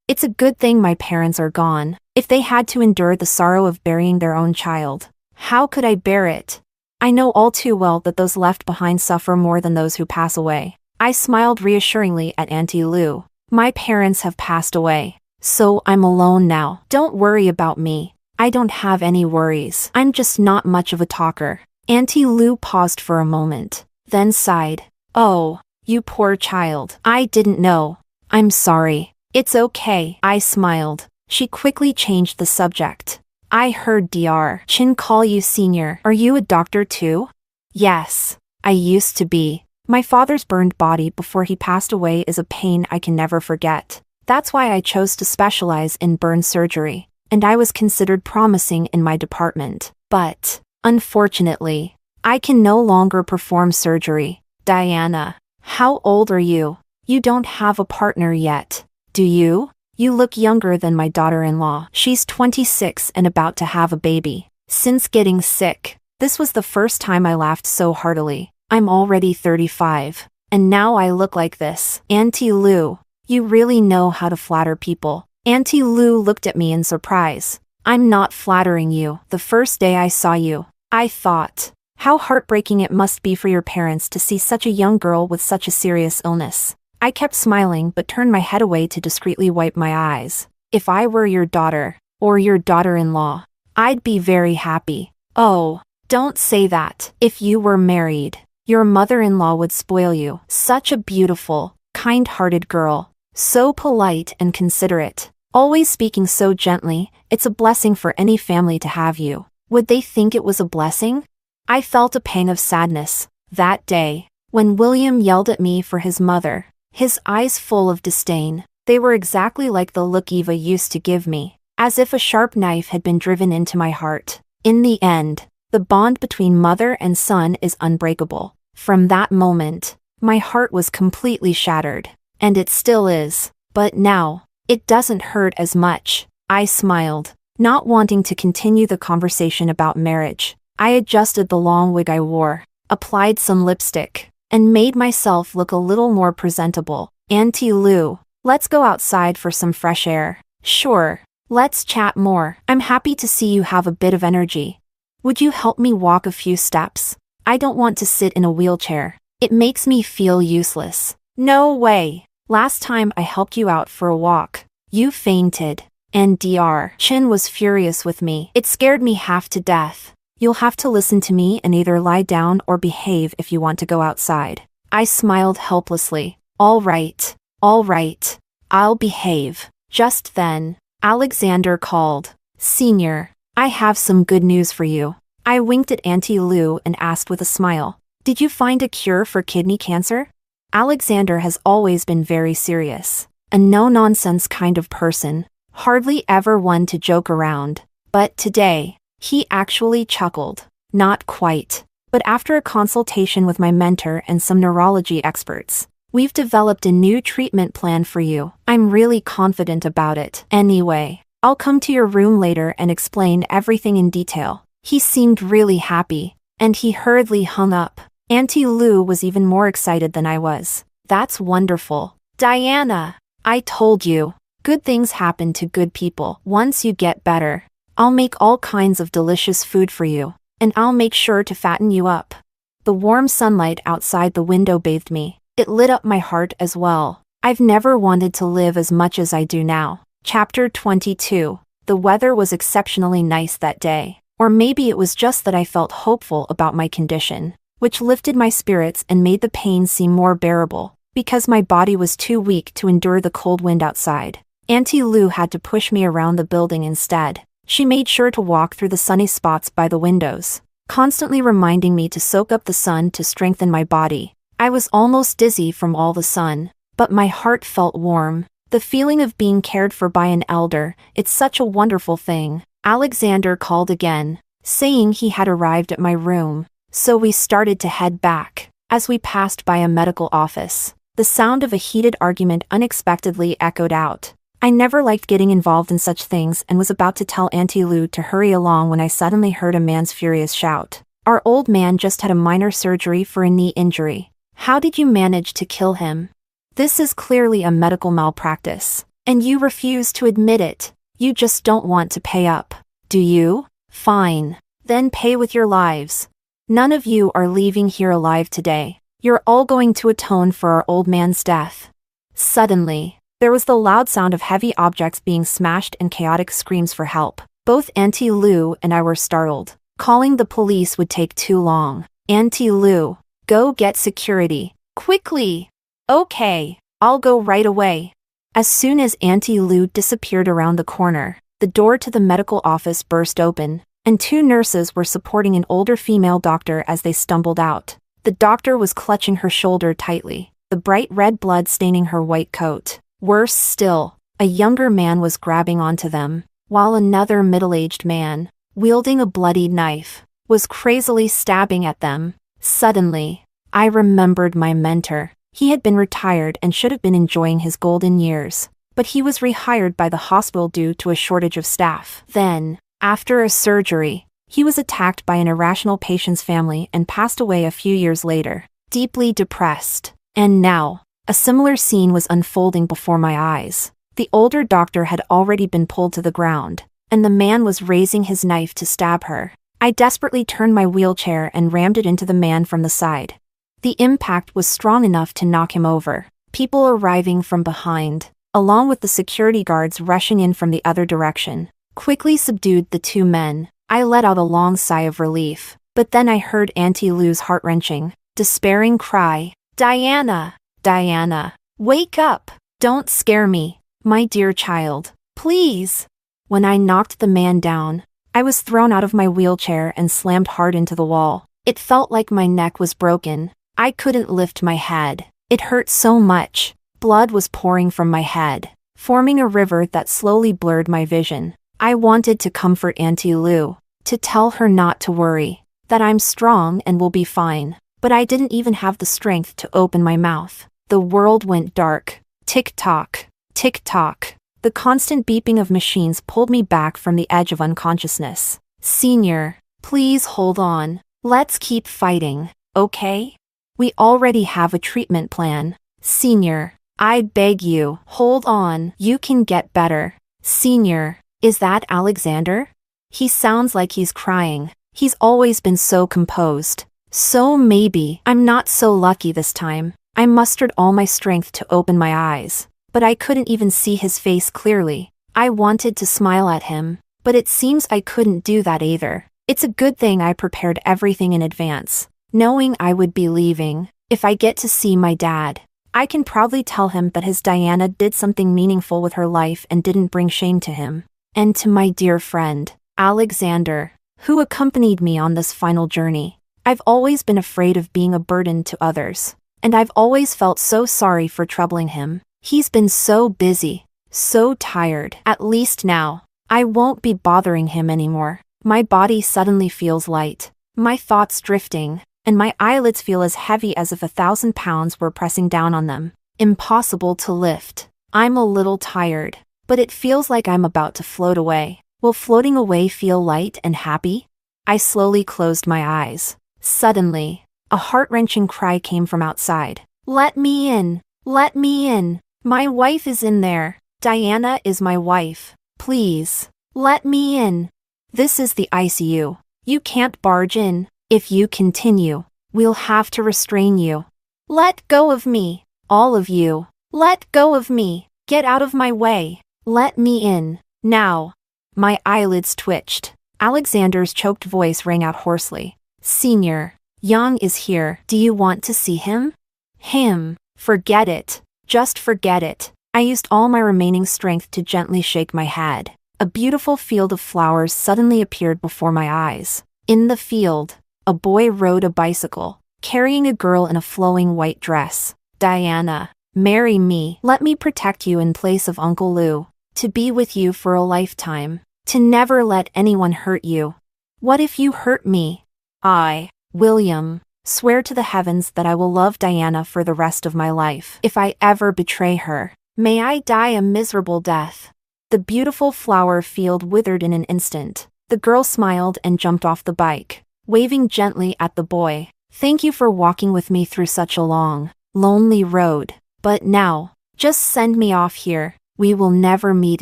it's a good thing my parents are gone. If they had to endure the sorrow of burying their own child, how could I bear it? I know all too well that those left behind suffer more than those who pass away. I smiled reassuringly at Auntie Lou. My parents have passed away, so I'm alone now. Don't worry about me. I don't have any worries. I'm just not much of a talker. Auntie Lou paused for a moment, then sighed. Oh, you poor child. I didn't know. I'm sorry. It's okay. I smiled. She quickly changed the subject. I heard Dr. Chin call you senior. Are you a doctor too? Yes, I used to be. My father's burned body before he passed away is a pain I can never forget. That's why I chose to specialize in burn surgery, and I was considered promising in my department. But, unfortunately, I can no longer perform surgery. Diana, how old are you? You don't have a partner yet, do you? You look younger than my daughter-in-law. She's 26 and about to have a baby. Since getting sick, this was the first time I laughed so heartily. I'm already 35, and now I look like this. Auntie Lou, you really know how to flatter people. Auntie Lou looked at me in surprise. I'm not flattering you. The first day I saw you, I thought, how heartbreaking it must be for your parents to see such a young girl with such a serious illness. I kept smiling but turned my head away to discreetly wipe my eyes. If I were your daughter, or your daughter-in-law, I'd be very happy. Oh, don't say that. If you were married, your mother-in-law would spoil you. Such a beautiful, kind-hearted girl. So polite and considerate. Always speaking so gently. It's a blessing for any family to have you. Would they think it was a blessing? I felt a pang of sadness. That day, when William yelled at me for his mother, his eyes full of disdain, they were exactly like the look Eva used to give me, as if a sharp knife had been driven into my heart. In the end, the bond between mother and son is unbreakable. From that moment, my heart was completely shattered, and it still is. But now, it doesn't hurt as much. I smiled, not wanting to continue the conversation about marriage. I adjusted the long wig I wore, applied some lipstick, and made myself look a little more presentable. Auntie Lou, let's go outside for some fresh air. Sure, let's chat more. I'm happy to see you have a bit of energy. Would you help me walk a few steps? I don't want to sit in a wheelchair. It makes me feel useless. No way. Last time I helped you out for a walk, you fainted, and Dr. Chin was furious with me. It scared me half to death. You'll have to listen to me and either lie down or behave if you want to go outside. I smiled helplessly. All right, I'll behave. Just then, Alexander called. Senior, I have some good news for you. I winked at Auntie Lou and asked with a smile, did you find a cure for kidney cancer? Alexander has always been very serious, a no-nonsense kind of person, hardly ever one to joke around. But today, he actually chuckled. Not quite. But after a consultation with my mentor and some neurology experts, we've developed a new treatment plan for you. I'm really confident about it. Anyway, I'll come to your room later and explain everything in detail. He seemed really happy, and he hurriedly hung up. Auntie Lou was even more excited than I was. That's wonderful. Diana, I told you, good things happen to good people. Once you get better, I'll make all kinds of delicious food for you, and I'll make sure to fatten you up. The warm sunlight outside the window bathed me, It lit up my heart as well. I've never wanted to live as much as I do now. Chapter 22. The weather was exceptionally nice that day. Or maybe it was just that I felt hopeful about my condition, which lifted my spirits and made the pain seem more bearable, because my body was too weak to endure the cold wind outside. Auntie Lou had to push me around the building instead. She made sure to walk through the sunny spots by the windows, constantly reminding me to soak up the sun to strengthen my body. I was almost dizzy from all the sun, but my heart felt warm. The feeling of being cared for by an elder, it's such a wonderful thing. Alexander called again, saying he had arrived at my room, so we started to head back. As we passed by a medical office, the sound of a heated argument unexpectedly echoed out. I never liked getting involved in such things and was about to tell Auntie Lou to hurry along when I suddenly heard a man's furious shout. Our old man just had a minor surgery for a knee injury. How did you manage to kill him? This is clearly a medical malpractice, and you refuse to admit it. You just don't want to pay up, do you? Fine. Then pay with your lives. None of you are leaving here alive today. You're all going to atone for our old man's death. Suddenly, there was the loud sound of heavy objects being smashed and chaotic screams for help. Both Auntie Lou and I were startled. Calling the police would take too long. Auntie Lou, go get security. Quickly! Okay, I'll go right away. As soon as Auntie Lou disappeared around the corner, the door to the medical office burst open, and two nurses were supporting an older female doctor as they stumbled out. The doctor was clutching her shoulder tightly, the bright red blood staining her white coat. Worse still, a younger man was grabbing onto them, while another middle-aged man, wielding a bloodied knife, was crazily stabbing at them. Suddenly, I remembered my mentor. He had been retired and should have been enjoying his golden years, but he was rehired by the hospital due to a shortage of staff. Then, after a surgery, he was attacked by an irrational patient's family and passed away a few years later, deeply depressed. And now, a similar scene was unfolding before my eyes. The older doctor had already been pulled to the ground, and the man was raising his knife to stab her. I desperately turned my wheelchair and rammed it into the man from the side. The impact was strong enough to knock him over. People arriving from behind, along with the security guards rushing in from the other direction, quickly subdued the two men. I let out a long sigh of relief, but then I heard Auntie Lou's heart-wrenching, despairing cry, "Diana! Diana! Wake up! Don't scare me, my dear child, please!" When I knocked the man down, I was thrown out of my wheelchair and slammed hard into the wall. It felt like my neck was broken. I couldn't lift my head. It hurt so much. Blood was pouring from my head, forming a river that slowly blurred my vision. I wanted to comfort Auntie Lou, to tell her not to worry, that I'm strong and will be fine, but I didn't even have the strength to open my mouth. The world went dark. Tick-tock, tick-tock. The constant beeping of machines pulled me back from the edge of unconsciousness. "Senior, please hold on. Let's keep fighting, okay? We already have a treatment plan. Senior, I beg you, hold on. You can get better. Senior, is that Alexander? He sounds like he's crying. He's always been so composed. So maybe I'm not so lucky this time." I mustered all my strength to open my eyes, but I couldn't even see his face clearly. I wanted to smile at him, but it seems I couldn't do that either. It's a good thing I prepared everything in advance, knowing I would be leaving. If I get to see my dad, I can proudly tell him that his Diana did something meaningful with her life and didn't bring shame to him. And to my dear friend, Alexander, who accompanied me on this final journey. I've always been afraid of being a burden to others, and I've always felt so sorry for troubling him. He's been so busy, so tired. At least now, I won't be bothering him anymore. My body suddenly feels light, my thoughts drifting, and my eyelids feel as heavy as if 1,000 pounds were pressing down on them. Impossible to lift. I'm a little tired, but it feels like I'm about to float away. Will floating away feel light and happy? I slowly closed my eyes. Suddenly, a heart-wrenching cry came from outside. "Let me in! Let me in! My wife is in there! Diana is my wife! Please, let me in! This is the ICU. You can't barge in. If you continue, we'll have to restrain you." Let go of me. All of you. Let go of me. Get out of my way. Let me in. Now. My eyelids twitched. Alexander's choked voice rang out hoarsely. Senior. Young is here. Do you want to see him? Him. Forget it. Just forget it. I used all my remaining strength to gently shake my head. A beautiful field of flowers suddenly appeared before my eyes. In the field, a boy rode a bicycle, carrying a girl in a flowing white dress. Diana, marry me. Let me protect you in place of Uncle Lou. To be with you for a lifetime. To never let anyone hurt you. What if you hurt me? I, William, swear to the heavens that I will love Diana for the rest of my life. If I ever betray her, may I die a miserable death. The beautiful flower field withered in an instant. The girl smiled and jumped off the bike, waving gently at the boy. Thank you for walking with me through such a long, lonely road. But now, just send me off here. We will never meet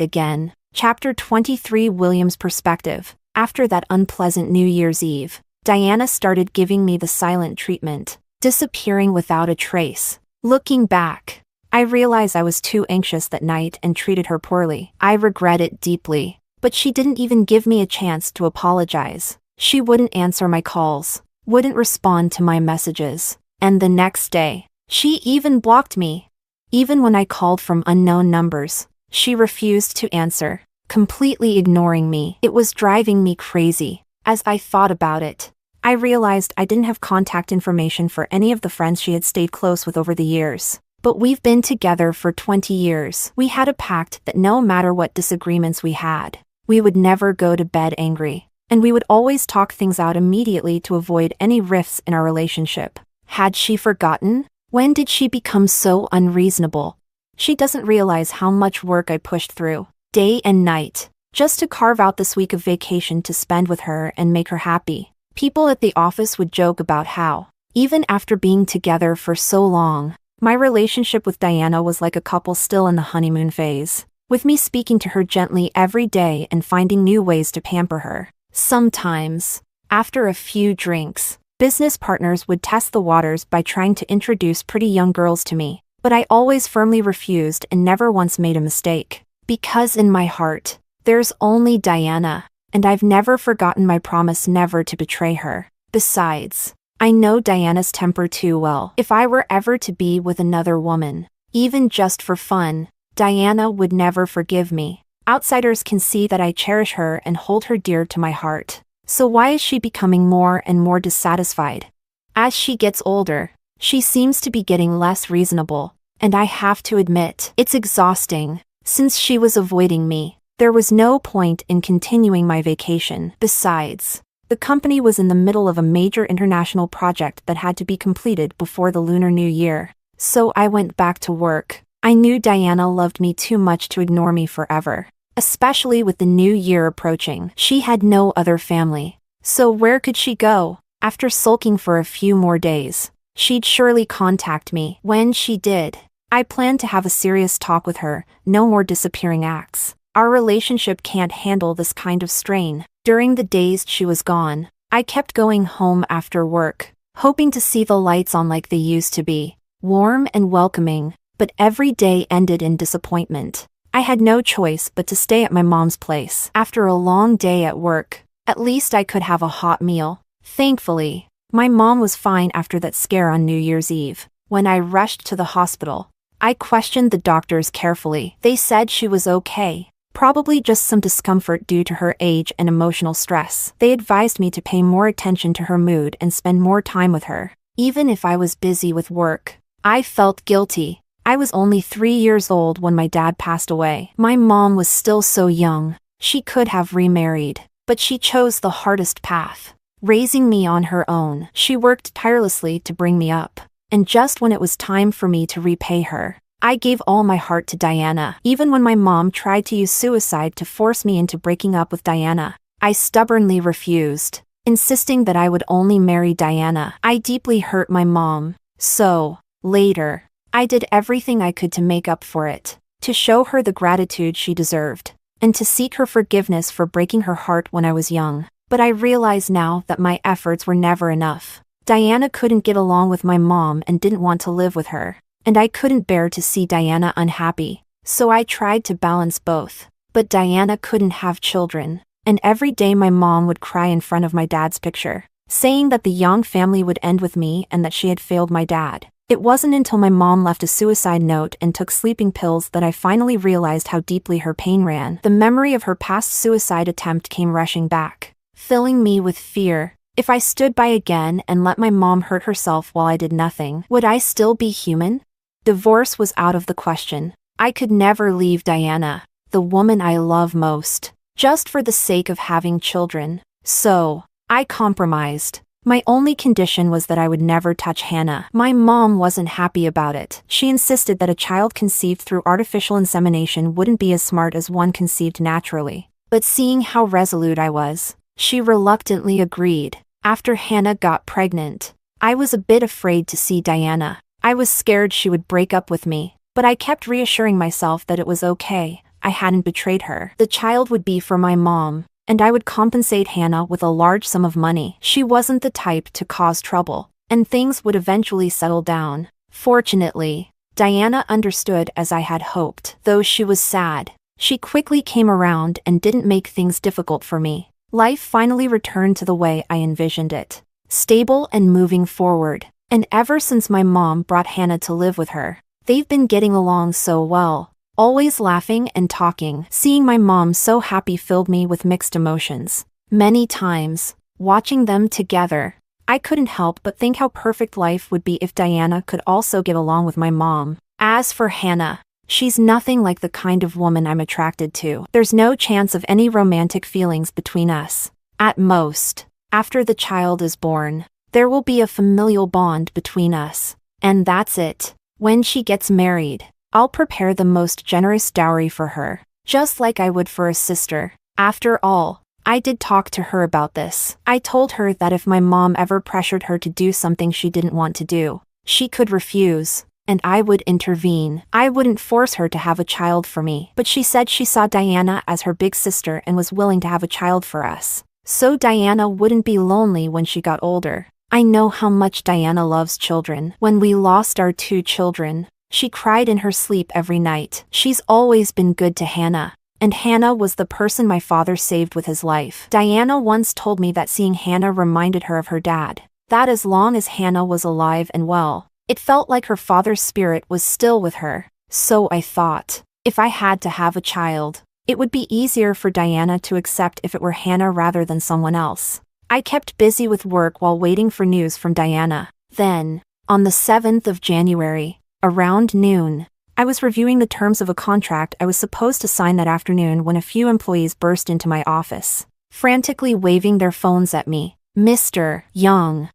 again. Chapter 23 William's Perspective. After that unpleasant New Year's Eve, Diana started giving me the silent treatment, disappearing without a trace. Looking back, I realized I was too anxious that night and treated her poorly. I regret it deeply, but she didn't even give me a chance to apologize. She wouldn't answer my calls, wouldn't respond to my messages, and the next day, she even blocked me. Even when I called from unknown numbers, she refused to answer, completely ignoring me. It was driving me crazy. As I thought about it, I realized I didn't have contact information for any of the friends she had stayed close with over the years. But we've been together for 20 years. We had a pact that no matter what disagreements we had, we would never go to bed angry, and we would always talk things out immediately to avoid any rifts in our relationship. Had she forgotten? When did she become so unreasonable? She doesn't realize how much work I pushed through, day and night, just to carve out this week of vacation to spend with her and make her happy. People at the office would joke about how, even after being together for so long, my relationship with Diana was like a couple still in the honeymoon phase, with me speaking to her gently every day and finding new ways to pamper her. Sometimes, after a few drinks, business partners would test the waters by trying to introduce pretty young girls to me, but I always firmly refused and never once made a mistake. Because in my heart, there's only Diana, and I've never forgotten my promise never to betray her. Besides, I know Diana's temper too well. If I were ever to be with another woman, even just for fun, Diana would never forgive me. Outsiders can see that I cherish her and hold her dear to my heart. So why is she becoming more and more dissatisfied? As she gets older, she seems to be getting less reasonable, and I have to admit, it's exhausting. Since she was avoiding me, there was no point in continuing my vacation. Besides, the company was in the middle of a major international project that had to be completed before the Lunar New Year. So I went back to work. I knew Diana loved me too much to ignore me forever. Especially with the new year approaching. She had no other family. So where could she go? After sulking for a few more days, she'd surely contact me. When she did, I planned to have a serious talk with her. No more disappearing acts. Our relationship can't handle this kind of strain. During the days she was gone, I kept going home after work, hoping to see the lights on like they used to be, warm and welcoming, but every day ended in disappointment. I had no choice but to stay at my mom's place. After a long day at work, at least I could have a hot meal. Thankfully, my mom was fine after that scare on New Year's Eve. When I rushed to the hospital, I questioned the doctors carefully. They said she was okay. Probably just some discomfort due to her age and emotional stress. They advised me to pay more attention to her mood and spend more time with her. Even if I was busy with work, I felt guilty. I was only 3 years old when my dad passed away. My mom was still so young. She could have remarried, but she chose the hardest path, raising me on her own. She worked tirelessly to bring me up, and just when it was time for me to repay her, I gave all my heart to Diana. Even when my mom tried to use suicide to force me into breaking up with Diana, I stubbornly refused, insisting that I would only marry Diana. I deeply hurt my mom. So, later, I did everything I could to make up for it, to show her the gratitude she deserved, and to seek her forgiveness for breaking her heart when I was young. But I realize now that my efforts were never enough. Diana couldn't get along with my mom and didn't want to live with her. And I couldn't bear to see Diana unhappy. So I tried to balance both. But Diana couldn't have children. And every day my mom would cry in front of my dad's picture, saying that the young family would end with me and that she had failed my dad. It wasn't until my mom left a suicide note and took sleeping pills that I finally realized how deeply her pain ran. The memory of her past suicide attempt came rushing back, filling me with fear. If I stood by again and let my mom hurt herself while I did nothing, would I still be human? Divorce was out of the question. I could never leave Diana, the woman I love most, just for the sake of having children. So, I compromised. My only condition was that I would never touch Hannah. My mom wasn't happy about it. She insisted that a child conceived through artificial insemination wouldn't be as smart as one conceived naturally. But seeing how resolute I was, she reluctantly agreed. After Hannah got pregnant, I was a bit afraid to see Diana. I was scared she would break up with me, but I kept reassuring myself that it was okay. I hadn't betrayed her. The child would be for my mom, and I would compensate Hannah with a large sum of money. She wasn't the type to cause trouble, and things would eventually settle down. Fortunately, Diana understood as I had hoped. Though she was sad, she quickly came around and didn't make things difficult for me. Life finally returned to the way I envisioned it, stable and moving forward. And ever since my mom brought Hannah to live with her, they've been getting along so well. Always laughing and talking. Seeing my mom so happy filled me with mixed emotions. Many times, watching them together, I couldn't help but think how perfect life would be if Diana could also get along with my mom. As for Hannah, she's nothing like the kind of woman I'm attracted to. There's no chance of any romantic feelings between us. At most, after the child is born, there will be a familial bond between us. And that's it. When she gets married, I'll prepare the most generous dowry for her, just like I would for a sister. After all, I did talk to her about this. I told her that if my mom ever pressured her to do something she didn't want to do, she could refuse, and I would intervene. I wouldn't force her to have a child for me. But she said she saw Diana as her big sister and was willing to have a child for us, so Diana wouldn't be lonely when she got older. I know how much Diana loves children. When we lost our 2 children, she cried in her sleep every night. She's always been good to Hannah, and Hannah was the person my father saved with his life. Diana once told me that seeing Hannah reminded her of her dad, that as long as Hannah was alive and well, it felt like her father's spirit was still with her. So I thought, if I had to have a child, it would be easier for Diana to accept if it were Hannah rather than someone else. I kept busy with work while waiting for news from Diana. Then, on the 7th of January, around noon, I was reviewing the terms of a contract I was supposed to sign that afternoon when a few employees burst into my office, frantically waving their phones at me. Mr. Young,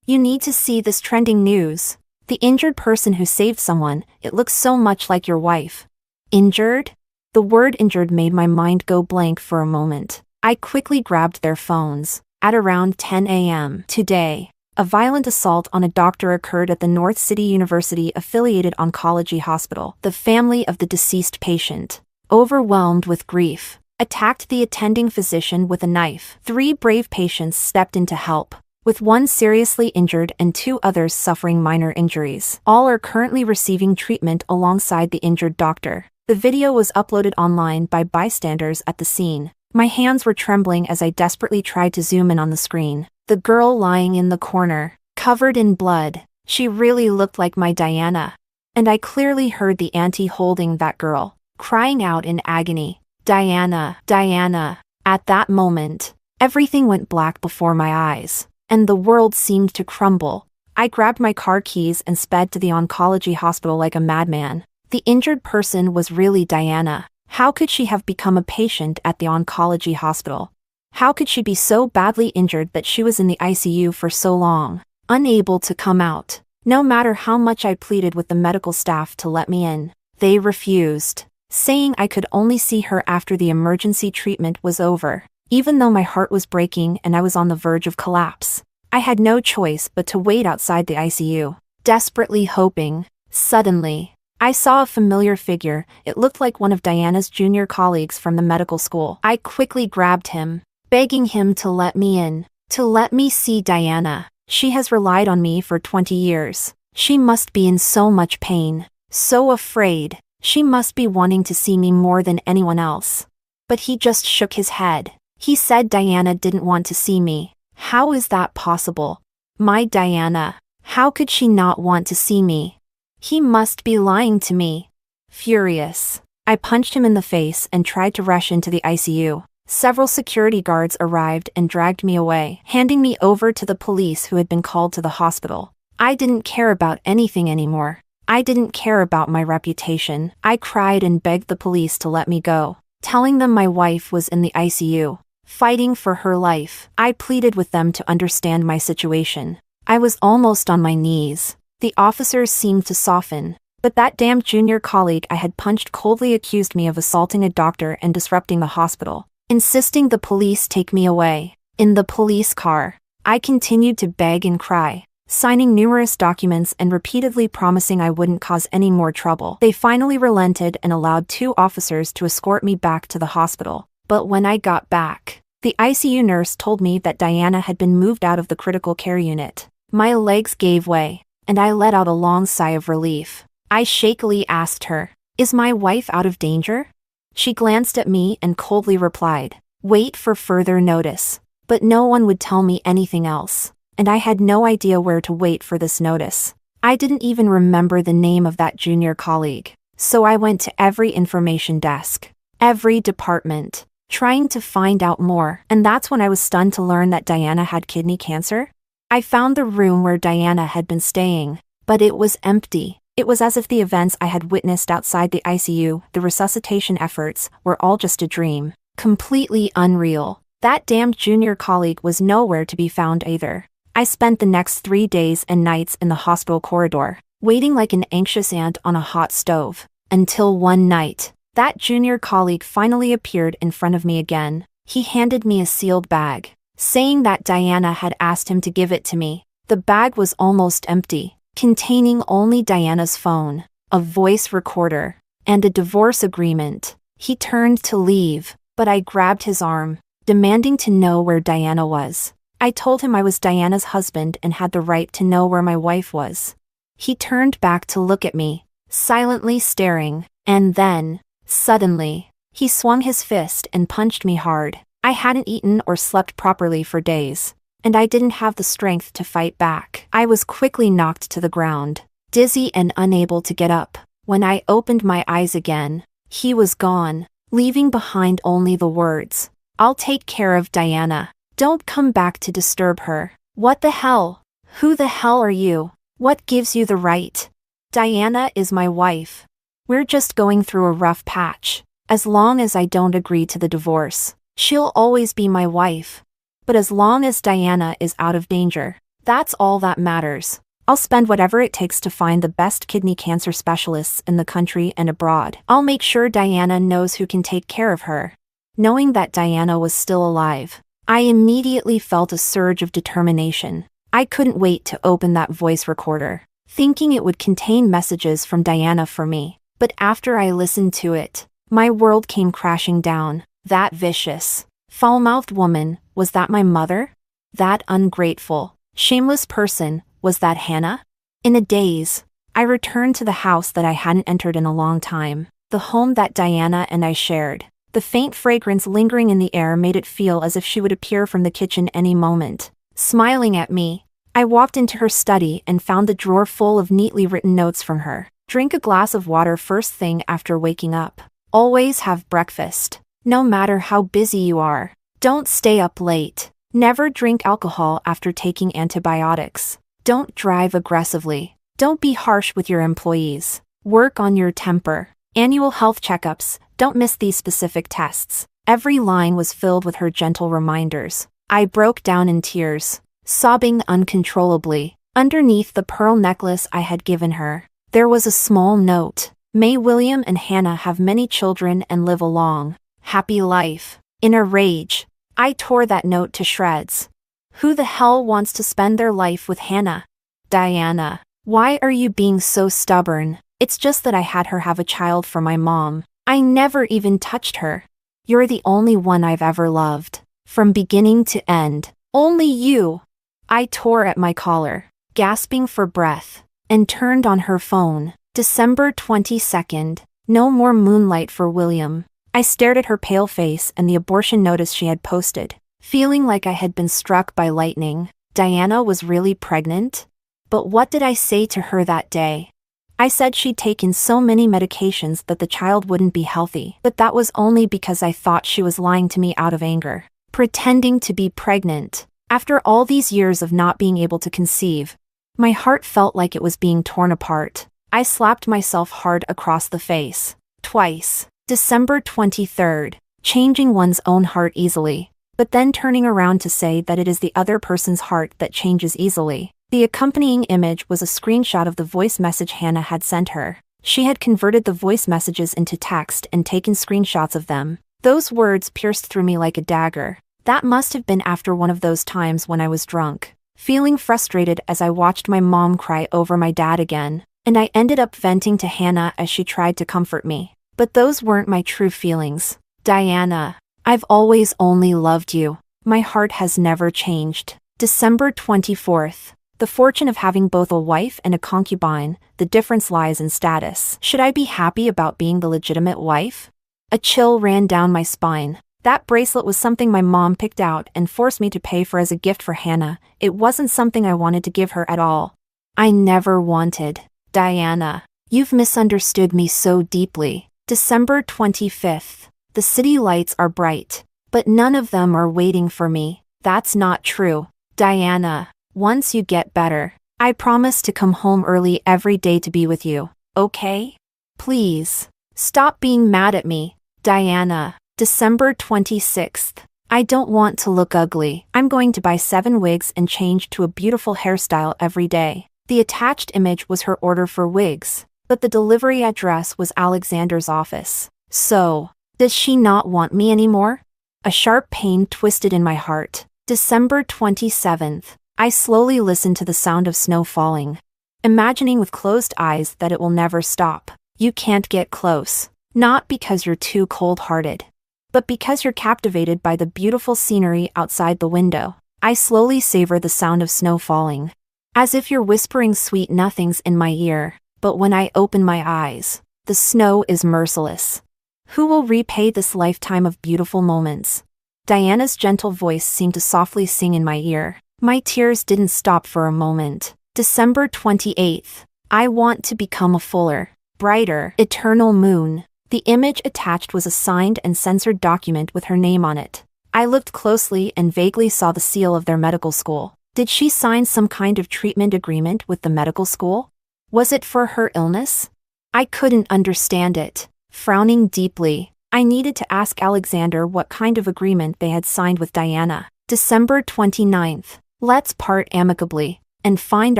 you need to see this trending news. The injured person who saved someone, it looks so much like your wife. Injured? The word injured made my mind go blank for a moment. I quickly grabbed their phones. At around 10 a.m. today, a violent assault on a doctor occurred at the North City University-affiliated oncology hospital. The family of the deceased patient, overwhelmed with grief, attacked the attending physician with a knife. 3 brave patients stepped in to help, with 1 seriously injured and 2 others suffering minor injuries. All are currently receiving treatment alongside the injured doctor. The video was uploaded online by bystanders at the scene. My hands were trembling as I desperately tried to zoom in on the screen. The girl lying in the corner, covered in blood, she really looked like my Diana. And I clearly heard the auntie holding that girl, crying out in agony, "Diana, Diana." At that moment, everything went black before my eyes, and the world seemed to crumble. I grabbed my car keys and sped to the oncology hospital like a madman. The injured person was really Diana. How could she have become a patient at the oncology hospital? How could she be so badly injured that she was in the ICU for so long, unable to come out? No matter how much I pleaded with the medical staff to let me in, they refused, saying I could only see her after the emergency treatment was over. Even though my heart was breaking and I was on the verge of collapse, I had no choice but to wait outside the ICU, desperately hoping. Suddenly, I saw a familiar figure. It looked like one of Diana's junior colleagues from the medical school. I quickly grabbed him, begging him to let me in. To let me see Diana. She has relied on me for 20 years. She must be in so much pain. So afraid. She must be wanting to see me more than anyone else. But he just shook his head. He said Diana didn't want to see me. How is that possible? My Diana. How could she not want to see me? He must be lying to me. Furious, I punched him in the face and tried to rush into the ICU. Several security guards arrived and dragged me away, handing me over to the police who had been called to the hospital. I didn't care about anything anymore. I didn't care about my reputation. I cried and begged the police to let me go, telling them my wife was in the ICU, fighting for her life. I pleaded with them to understand my situation. I was almost on my knees. The officers seemed to soften, but that damned junior colleague I had punched coldly accused me of assaulting a doctor and disrupting the hospital, insisting the police take me away. In the police car, I continued to beg and cry, signing numerous documents and repeatedly promising I wouldn't cause any more trouble. They finally relented and allowed 2 officers to escort me back to the hospital. But when I got back, the ICU nurse told me that Diana had been moved out of the critical care unit. My legs gave way, and I let out a long sigh of relief. I shakily asked her, "Is my wife out of danger?" She glanced at me and coldly replied, "Wait for further notice." But no one would tell me anything else, and I had no idea where to wait for this notice. I didn't even remember the name of that junior colleague, so I went to every information desk, every department, trying to find out more, and that's when I was stunned to learn that Diana had kidney cancer. I found the room where Diana had been staying, but it was empty. It was as if the events I had witnessed outside the ICU, the resuscitation efforts, were all just a dream. Completely unreal. That damned junior colleague was nowhere to be found either. I spent the next 3 days and nights in the hospital corridor, waiting like an anxious ant on a hot stove, until one night, that junior colleague finally appeared in front of me again. He handed me a sealed bag, saying that Diana had asked him to give it to me. The bag was almost empty, containing only Diana's phone, a voice recorder, and a divorce agreement. He turned to leave, but I grabbed his arm, demanding to know where Diana was. I told him I was Diana's husband and had the right to know where my wife was. He turned back to look at me, silently staring, and then, suddenly, he swung his fist and punched me hard. I hadn't eaten or slept properly for days, and I didn't have the strength to fight back. I was quickly knocked to the ground, dizzy and unable to get up. When I opened my eyes again, he was gone, leaving behind only the words, "I'll take care of Diana. Don't come back to disturb her." What the hell? Who the hell are you? What gives you the right? Diana is my wife. We're just going through a rough patch. As long as I don't agree to the divorce, she'll always be my wife. But as long as Diana is out of danger, that's all that matters. I'll spend whatever it takes to find the best kidney cancer specialists in the country and abroad. I'll make sure Diana knows who can take care of her. Knowing that Diana was still alive, I immediately felt a surge of determination. I couldn't wait to open that voice recorder, thinking it would contain messages from Diana for me. But after I listened to it, my world came crashing down. That vicious, foul-mouthed woman, was that my mother? That ungrateful, shameless person, was that Hannah? In a daze, I returned to the house that I hadn't entered in a long time, the home that Diana and I shared. The faint fragrance lingering in the air made it feel as if she would appear from the kitchen any moment. Smiling at me, I walked into her study and found the drawer full of neatly written notes from her. Drink a glass of water first thing after waking up. Always have breakfast. No matter how busy you are. Don't stay up late. Never drink alcohol after taking antibiotics. Don't drive aggressively. Don't be harsh with your employees. Work on your temper. Annual health checkups. Don't miss these specific tests. Every line was filled with her gentle reminders. I broke down in tears, sobbing uncontrollably. Underneath the pearl necklace I had given her, there was a small note. May William and Hannah have many children and live a long, happy life. In a rage, I tore that note to shreds. Who the hell wants to spend their life with Hannah? Diana, why are you being so stubborn? It's just that I had her have a child for my mom. I never even touched her. You're the only one I've ever loved. From beginning to end, Only you. I tore at my collar, gasping for breath, and turned on her phone. December 22nd. No more moonlight for William. I stared at her pale face and the abortion notice she had posted, feeling like I had been struck by lightning. Diana was really pregnant? But what did I say to her that day? I said she'd taken so many medications that the child wouldn't be healthy, but that was only because I thought she was lying to me out of anger, pretending to be pregnant. After all these years of not being able to conceive, my heart felt like it was being torn apart. I slapped myself hard across the face. Twice. December 23rd. Changing one's own heart easily, but then turning around to say that it is the other person's heart that changes easily. The accompanying image was a screenshot of the voice message Hannah had sent her. She had converted the voice messages into text and taken screenshots of them. Those words pierced through me like a dagger. That must have been after one of those times when I was drunk, feeling frustrated as I watched my mom cry over my dad again, and I ended up venting to Hannah as she tried to comfort me. But those weren't my true feelings. Diana, I've always only loved you. My heart has never changed. December 24th. The fortune of having both a wife and a concubine, the difference lies in status. Should I be happy about being the legitimate wife? A chill ran down my spine. That bracelet was something my mom picked out and forced me to pay for as a gift for Hannah. It wasn't something I wanted to give her at all. I never wanted. Diana, you've misunderstood me so deeply. December 25th. The city lights are bright, but none of them are waiting for me. That's not true. Diana, once you get better, I promise to come home early every day to be with you, okay? Please, stop being mad at me. Diana. December 26th. I don't want to look ugly. I'm going to buy 7 wigs and change to a beautiful hairstyle every day. The attached image was her order for wigs, but the delivery address was Alexander's office. So, does she not want me anymore? A sharp pain twisted in my heart. December 27th. I slowly listened to the sound of snow falling, imagining with closed eyes that it will never stop. You can't get close, not because you're too cold-hearted, but because you're captivated by the beautiful scenery outside the window. I slowly savor the sound of snow falling, as if you're whispering sweet nothings in my ear. But when I open my eyes, the snow is merciless. Who will repay this lifetime of beautiful moments? Diana's gentle voice seemed to softly sing in my ear. My tears didn't stop for a moment. December 28th. I want to become a fuller, brighter, eternal moon. The image attached was a signed and censored document with her name on it. I looked closely and vaguely saw the seal of their medical school. Did she sign some kind of treatment agreement with the medical school? Was it for her illness? I couldn't understand it. Frowning deeply, I needed to ask Alexander what kind of agreement they had signed with Diana. December 29th. Let's part amicably and find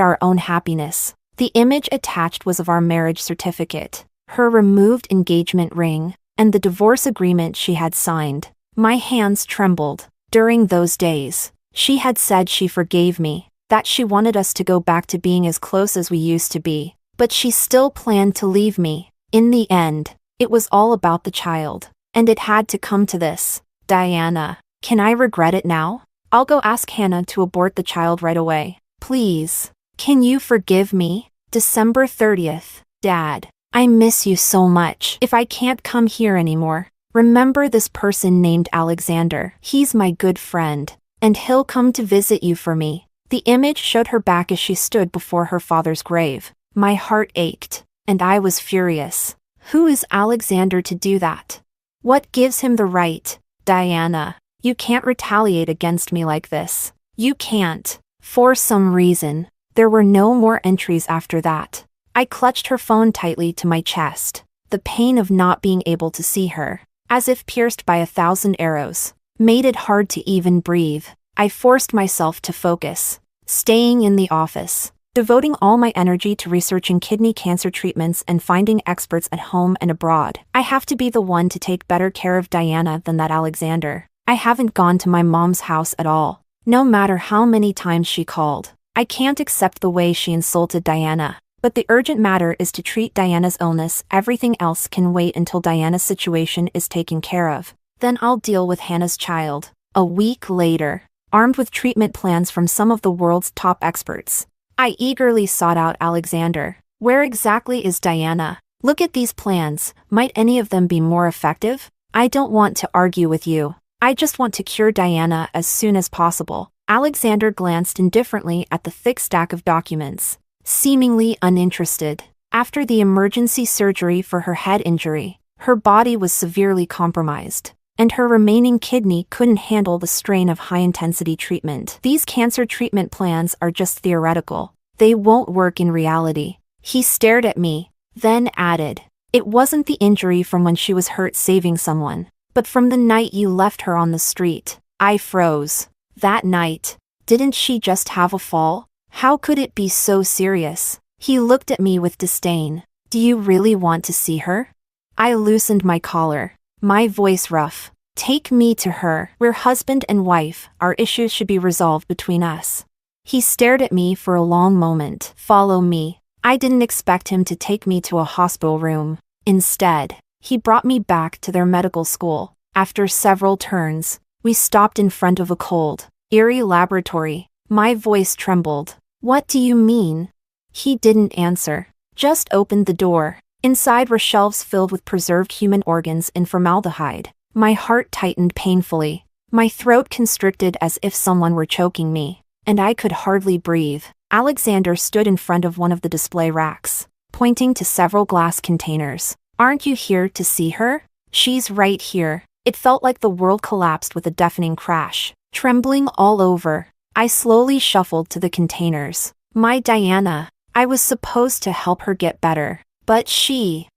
our own happiness. The image attached was of our marriage certificate, her removed engagement ring, and the divorce agreement she had signed. My hands trembled. During those days, she had said she forgave me, that she wanted us to go back to being as close as we used to be, but she still planned to leave me. In the end, it was all about the child, and it had to come to this. Diana, can I regret it now? I'll go ask Hannah to abort the child right away. Please, can you forgive me? December 30th. Dad, I miss you so much. If I can't come here anymore, remember this person named Alexander. He's my good friend, and he'll come to visit you for me. The image showed her back as she stood before her father's grave. My heart ached, and I was furious. Who is Alexander to do that? What gives him the right? Diana, you can't retaliate against me like this. You can't. For some reason, there were no more entries after that. I clutched her phone tightly to my chest. The pain of not being able to see her, as if pierced by 1,000 arrows, made it hard to even breathe. I forced myself to focus, staying in the office, devoting all my energy to researching kidney cancer treatments and finding experts at home and abroad. I have to be the one to take better care of Diana than that Alexander. I haven't gone to my mom's house at all, no matter how many times she called. I can't accept the way she insulted Diana. But the urgent matter is to treat Diana's illness. Everything else can wait until Diana's situation is taken care of. Then I'll deal with Hannah's child. A week later. armed with treatment plans from some of the world's top experts. I eagerly sought out Alexander. Where exactly is Diana? Look at these plans. Might any of them be more effective? I don't want to argue with you. I just want to cure Diana as soon as possible. Alexander glanced indifferently at the thick stack of documents, seemingly uninterested. After the emergency surgery for her head injury, her body was severely compromised, and her remaining kidney couldn't handle the strain of high-intensity treatment. These cancer treatment plans are just theoretical. They won't work in reality. He stared at me, then added, "It wasn't the injury from when she was hurt saving someone, but from the night you left her on the street." I froze. That night, didn't she just have a fall? How could it be so serious? He looked at me with disdain. "Do you really want to see her?" I loosened my collar, my voice rough. "Take me to her. We're husband and wife. Our issues should be resolved between us." He stared at me for a long moment. "Follow me." I didn't expect him to take me to a hospital room. Instead, he brought me back to their medical school. After several turns, we stopped in front of a cold, eerie laboratory. My voice trembled. "What do you mean?" He didn't answer, just opened the door. Inside were shelves filled with preserved human organs in formaldehyde. My heart tightened painfully. My throat constricted as if someone were choking me, and I could hardly breathe. Alexander stood in front of one of the display racks, pointing to several glass containers. "Aren't you here to see her? She's right here." It felt like the world collapsed with a deafening crash. Trembling all over, I slowly shuffled to the containers. My Diana. I was supposed to help her get better. But she,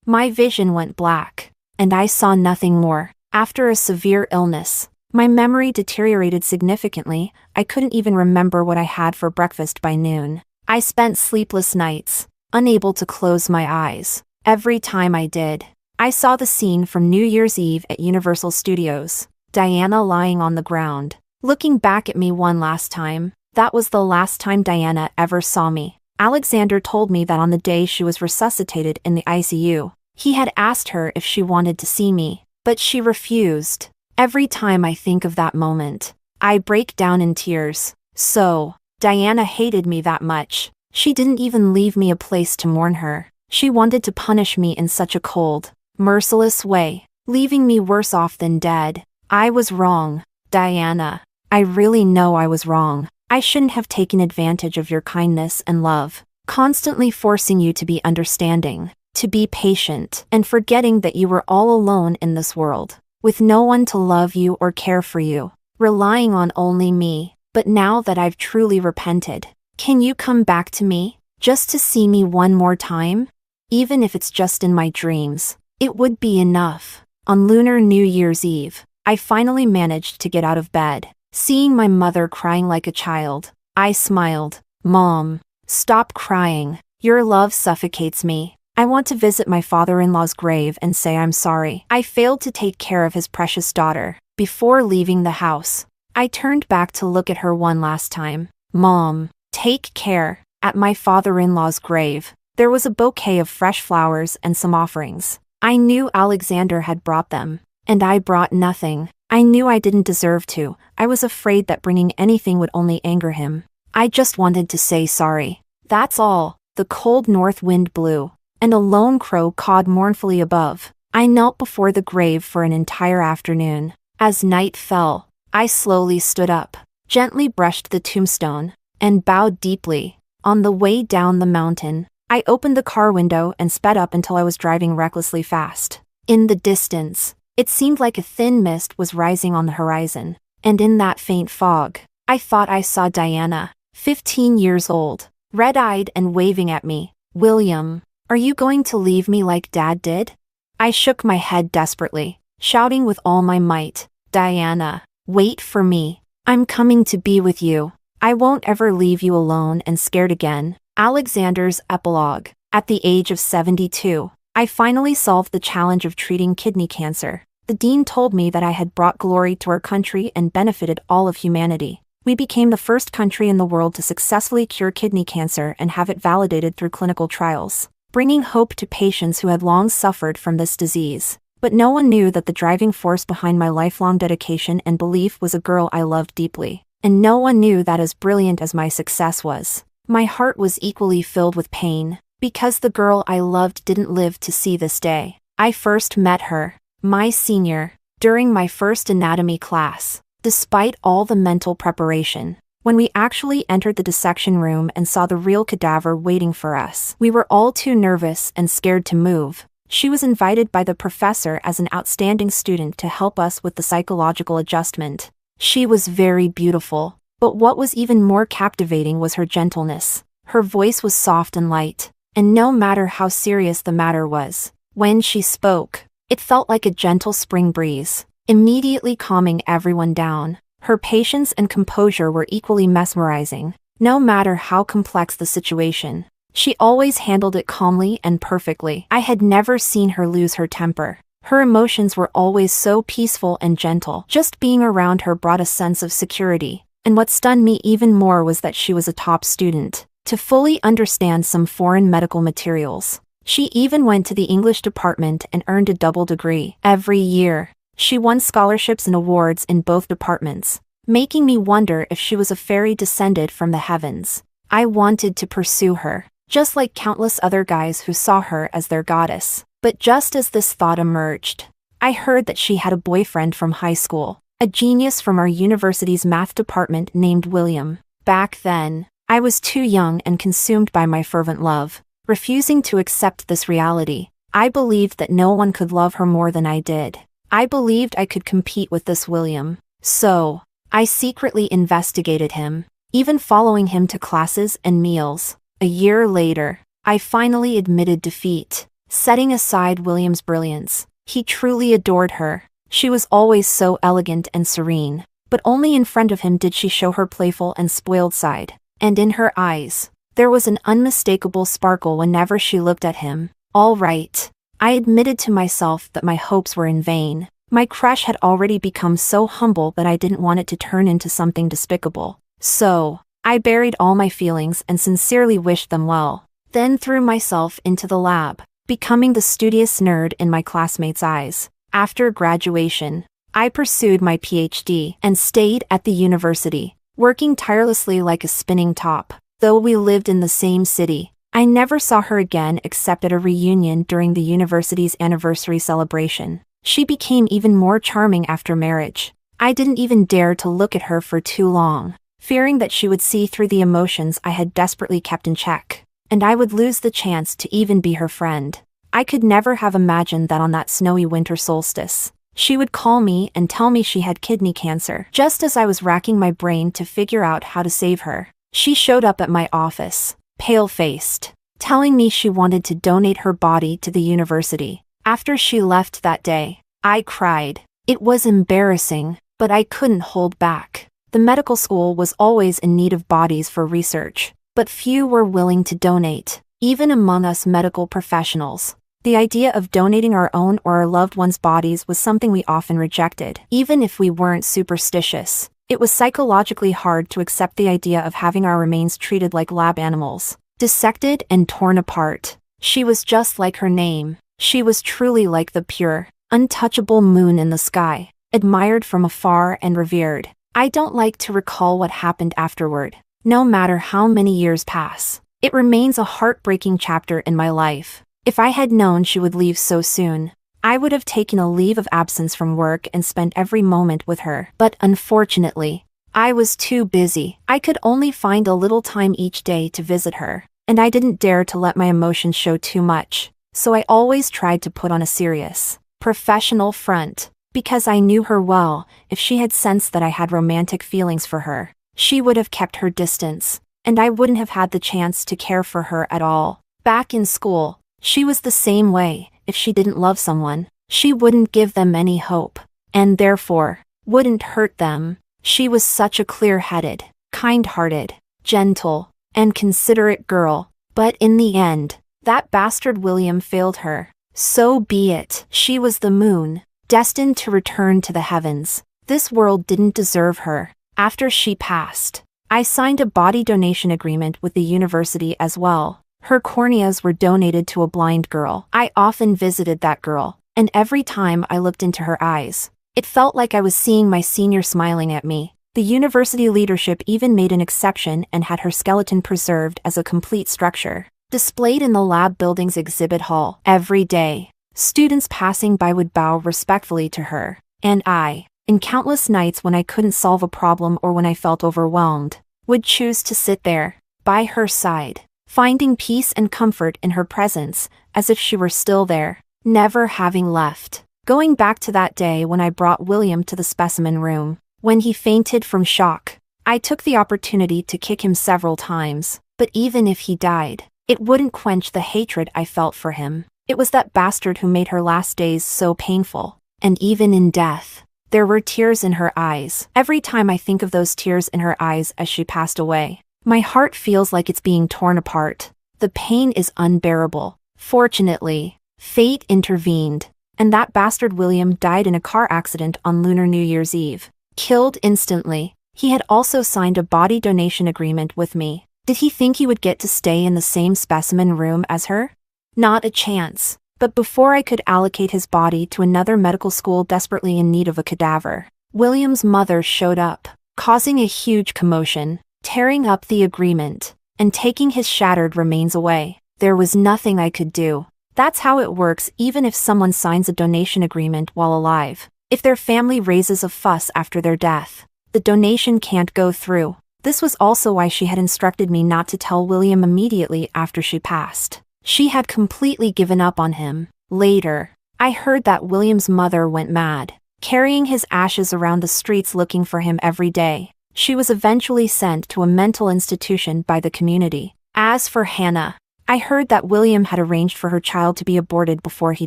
my vision went black, and I saw nothing more. After a severe illness, my memory deteriorated significantly. I couldn't even remember what I had for breakfast by noon. I spent sleepless nights, unable to close my eyes. Every time I did, I saw the scene from New Year's Eve at Universal Studios. Diana lying on the ground, looking back at me one last time. That was the last time Diana ever saw me. Alexander told me that on the day she was resuscitated in the ICU, he had asked her if she wanted to see me, but she refused. Every time I think of that moment, I break down in tears. So, Diana hated me that much. She didn't even leave me a place to mourn her. She wanted to punish me in such a cold, merciless way, leaving me worse off than dead. I was wrong, Diana. I really know I was wrong. I shouldn't have taken advantage of your kindness and love, constantly forcing you to be understanding, to be patient, and forgetting that you were all alone in this world, with no one to love you or care for you, relying on only me. But now that I've truly repented, can you come back to me, just to see me one more time? Even if it's just in my dreams, it would be enough. On Lunar New Year's Eve, I finally managed to get out of bed. Seeing my mother crying like a child, I smiled. "Mom, stop crying. Your love suffocates me. I want to visit my father-in-law's grave and say I'm sorry. I failed to take care of his precious daughter." Before leaving the house, I turned back to look at her one last time. "Mom, take care." At my father-in-law's grave, there was a bouquet of fresh flowers and some offerings. I knew Alexander had brought them, and I brought nothing. I knew I didn't deserve to. I was afraid that bringing anything would only anger him. I just wanted to say sorry. That's all. The cold north wind blew, and a lone crow cawed mournfully above. I knelt before the grave for an entire afternoon. As night fell, I slowly stood up, gently brushed the tombstone, and bowed deeply. On the way down the mountain, I opened the car window and sped up until I was driving recklessly fast. In the distance, it seemed like a thin mist was rising on the horizon, and in that faint fog, I thought I saw Diana, 15 years old, red-eyed and waving at me. "William, are you going to leave me like Dad did?" I shook my head desperately, shouting with all my might, "Diana, wait for me. I'm coming to be with you. I won't ever leave you alone and scared again." Alexander's epilogue. At the age of 72, I finally solved the challenge of treating kidney cancer. The dean told me that I had brought glory to our country and benefited all of humanity. We became the first country in the world to successfully cure kidney cancer and have it validated through clinical trials, bringing hope to patients who had long suffered from this disease. But no one knew that the driving force behind my lifelong dedication and belief was a girl I loved deeply. And no one knew that as brilliant as my success was, my heart was equally filled with pain, because the girl I loved didn't live to see this day. I first met her, my senior, during my first anatomy class. Despite all the mental preparation, when we actually entered the dissection room and saw the real cadaver waiting for us, we were all too nervous and scared to move. She was invited by the professor as an outstanding student to help us with the psychological adjustment. She was very beautiful, but what was even more captivating was her gentleness. Her voice was soft and light, and no matter how serious the matter was, when she spoke, it felt like a gentle spring breeze, immediately calming everyone down. Her patience and composure were equally mesmerizing. No matter how complex the situation, she always handled it calmly and perfectly. I had never seen her lose her temper. Her emotions were always so peaceful and gentle. Just being around her brought a sense of security. And what stunned me even more was that she was a top student. To fully understand some foreign medical materials, she even went to the English department and earned a double degree. Every year, she won scholarships and awards in both departments, making me wonder if she was a fairy descended from the heavens. I wanted to pursue her, just like countless other guys who saw her as their goddess. But just as this thought emerged, I heard that she had a boyfriend from high school, a genius from our university's math department named William. Back then, I was too young and consumed by my fervent love, refusing to accept this reality. I believed that no one could love her more than I did. I believed I could compete with this William. So, I secretly investigated him, even following him to classes and meals. A year later, I finally admitted defeat. Setting aside William's brilliance, he truly adored her. She was always so elegant and serene, but only in front of him did she show her playful and spoiled side. And in her eyes, there was an unmistakable sparkle whenever she looked at him. All right, I admitted to myself that my hopes were in vain. My crush had already become so humble that I didn't want it to turn into something despicable. So, I buried all my feelings and sincerely wished them well, then threw myself into the lab, becoming the studious nerd in my classmates' eyes. After graduation, I pursued my PhD and stayed at the university, working tirelessly like a spinning top. Though we lived in the same city, I never saw her again except at a reunion during the university's anniversary celebration. She became even more charming after marriage. I didn't even dare to look at her for too long, fearing that she would see through the emotions I had desperately kept in check, and I would lose the chance to even be her friend. I could never have imagined that on that snowy winter solstice, she would call me and tell me she had kidney cancer. Just as I was racking my brain to figure out how to save her, she showed up at my office, pale-faced, telling me she wanted to donate her body to the university. After she left that day, I cried. It was embarrassing, but I couldn't hold back. The medical school was always in need of bodies for research, but few were willing to donate, even among us medical professionals. The idea of donating our own or our loved ones' bodies was something we often rejected. Even if we weren't superstitious, it was psychologically hard to accept the idea of having our remains treated like lab animals, dissected and torn apart. She was just like her name. She was truly like the pure, untouchable moon in the sky, admired from afar and revered. I don't like to recall what happened afterward. No matter how many years pass, it remains a heartbreaking chapter in my life. If I had known she would leave so soon, I would have taken a leave of absence from work and spent every moment with her. But unfortunately, I was too busy. I could only find a little time each day to visit her, and I didn't dare to let my emotions show too much. So I always tried to put on a serious, professional front. Because I knew her well, if she had sensed that I had romantic feelings for her, she would have kept her distance, and I wouldn't have had the chance to care for her at all. Back in school, she was the same way. If she didn't love someone, she wouldn't give them any hope, and therefore, wouldn't hurt them. She was such a clear-headed, kind-hearted, gentle, and considerate girl. But in the end, that bastard William failed her. So be it. She was the moon, destined to return to the heavens. This world didn't deserve her. After she passed, I signed a body donation agreement with the university as well. Her corneas were donated to a blind girl. I often visited that girl, and every time I looked into her eyes, it felt like I was seeing my senior smiling at me. The university leadership even made an exception and had her skeleton preserved as a complete structure, displayed in the lab building's exhibit hall. Every day, students passing by would bow respectfully to her, and I, in countless nights when I couldn't solve a problem or when I felt overwhelmed, would choose to sit there, by her side, finding peace and comfort in her presence, as if she were still there, never having left. Going back to that day when I brought William to the specimen room, when he fainted from shock, I took the opportunity to kick him several times, but even if he died, it wouldn't quench the hatred I felt for him. It was that bastard who made her last days so painful, and even in death, there were tears in her eyes. Every time I think of those tears in her eyes as she passed away, my heart feels like it's being torn apart. The pain is unbearable. Fortunately, fate intervened, and that bastard William died in a car accident on Lunar New Year's Eve. Killed instantly. He had also signed a body donation agreement with me. Did he think he would get to stay in the same specimen room as her? Not a chance. But before I could allocate his body to another medical school desperately in need of a cadaver, William's mother showed up, causing a huge commotion, tearing up the agreement, and taking his shattered remains away. There was nothing I could do. That's how it works even if someone signs a donation agreement while alive. If their family raises a fuss after their death, the donation can't go through. This was also why she had instructed me not to tell William immediately after she passed. She had completely given up on him. Later, I heard that William's mother went mad, carrying his ashes around the streets looking for him every day. She was eventually sent to a mental institution by the community. As for Hannah, I heard that William had arranged for her child to be aborted before he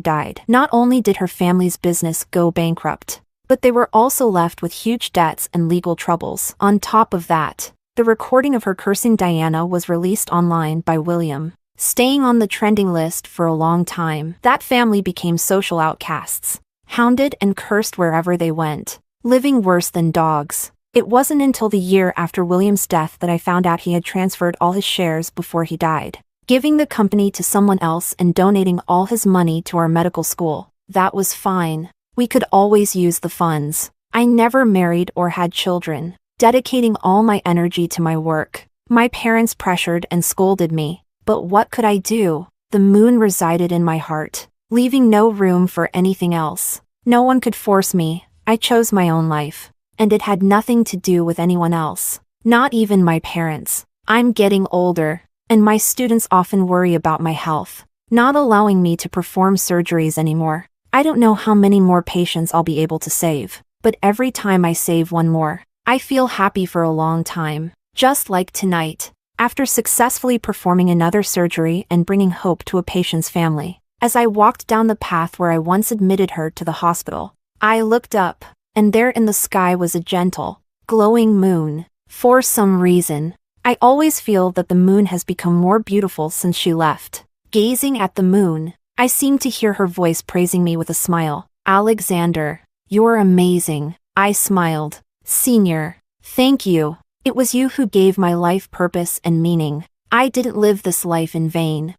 died. Not only did her family's business go bankrupt, but they were also left with huge debts and legal troubles. On top of that, the recording of her cursing Diana was released online by William, staying on the trending list for a long time. That family became social outcasts, hounded and cursed wherever they went, living worse than dogs. It wasn't until the year after William's death that I found out he had transferred all his shares before he died, giving the company to someone else and donating all his money to our medical school. That was fine. We could always use the funds. I never married or had children, dedicating all my energy to my work. My parents pressured and scolded me, but what could I do? The moon resided in my heart, leaving no room for anything else. No one could force me. I chose my own life, and it had nothing to do with anyone else, not even my parents. I'm getting older, and my students often worry about my health, not allowing me to perform surgeries anymore. I don't know how many more patients I'll be able to save, but every time I save one more, I feel happy for a long time. Just like tonight, after successfully performing another surgery and bringing hope to a patient's family. As I walked down the path where I once admitted her to the hospital, I looked up, and there in the sky was a gentle, glowing moon. For some reason, I always feel that the moon has become more beautiful since she left. Gazing at the moon, I seemed to hear her voice praising me with a smile. "Alexander, you're amazing." I smiled. "Senior, thank you. It was you who gave my life purpose and meaning. I didn't live this life in vain."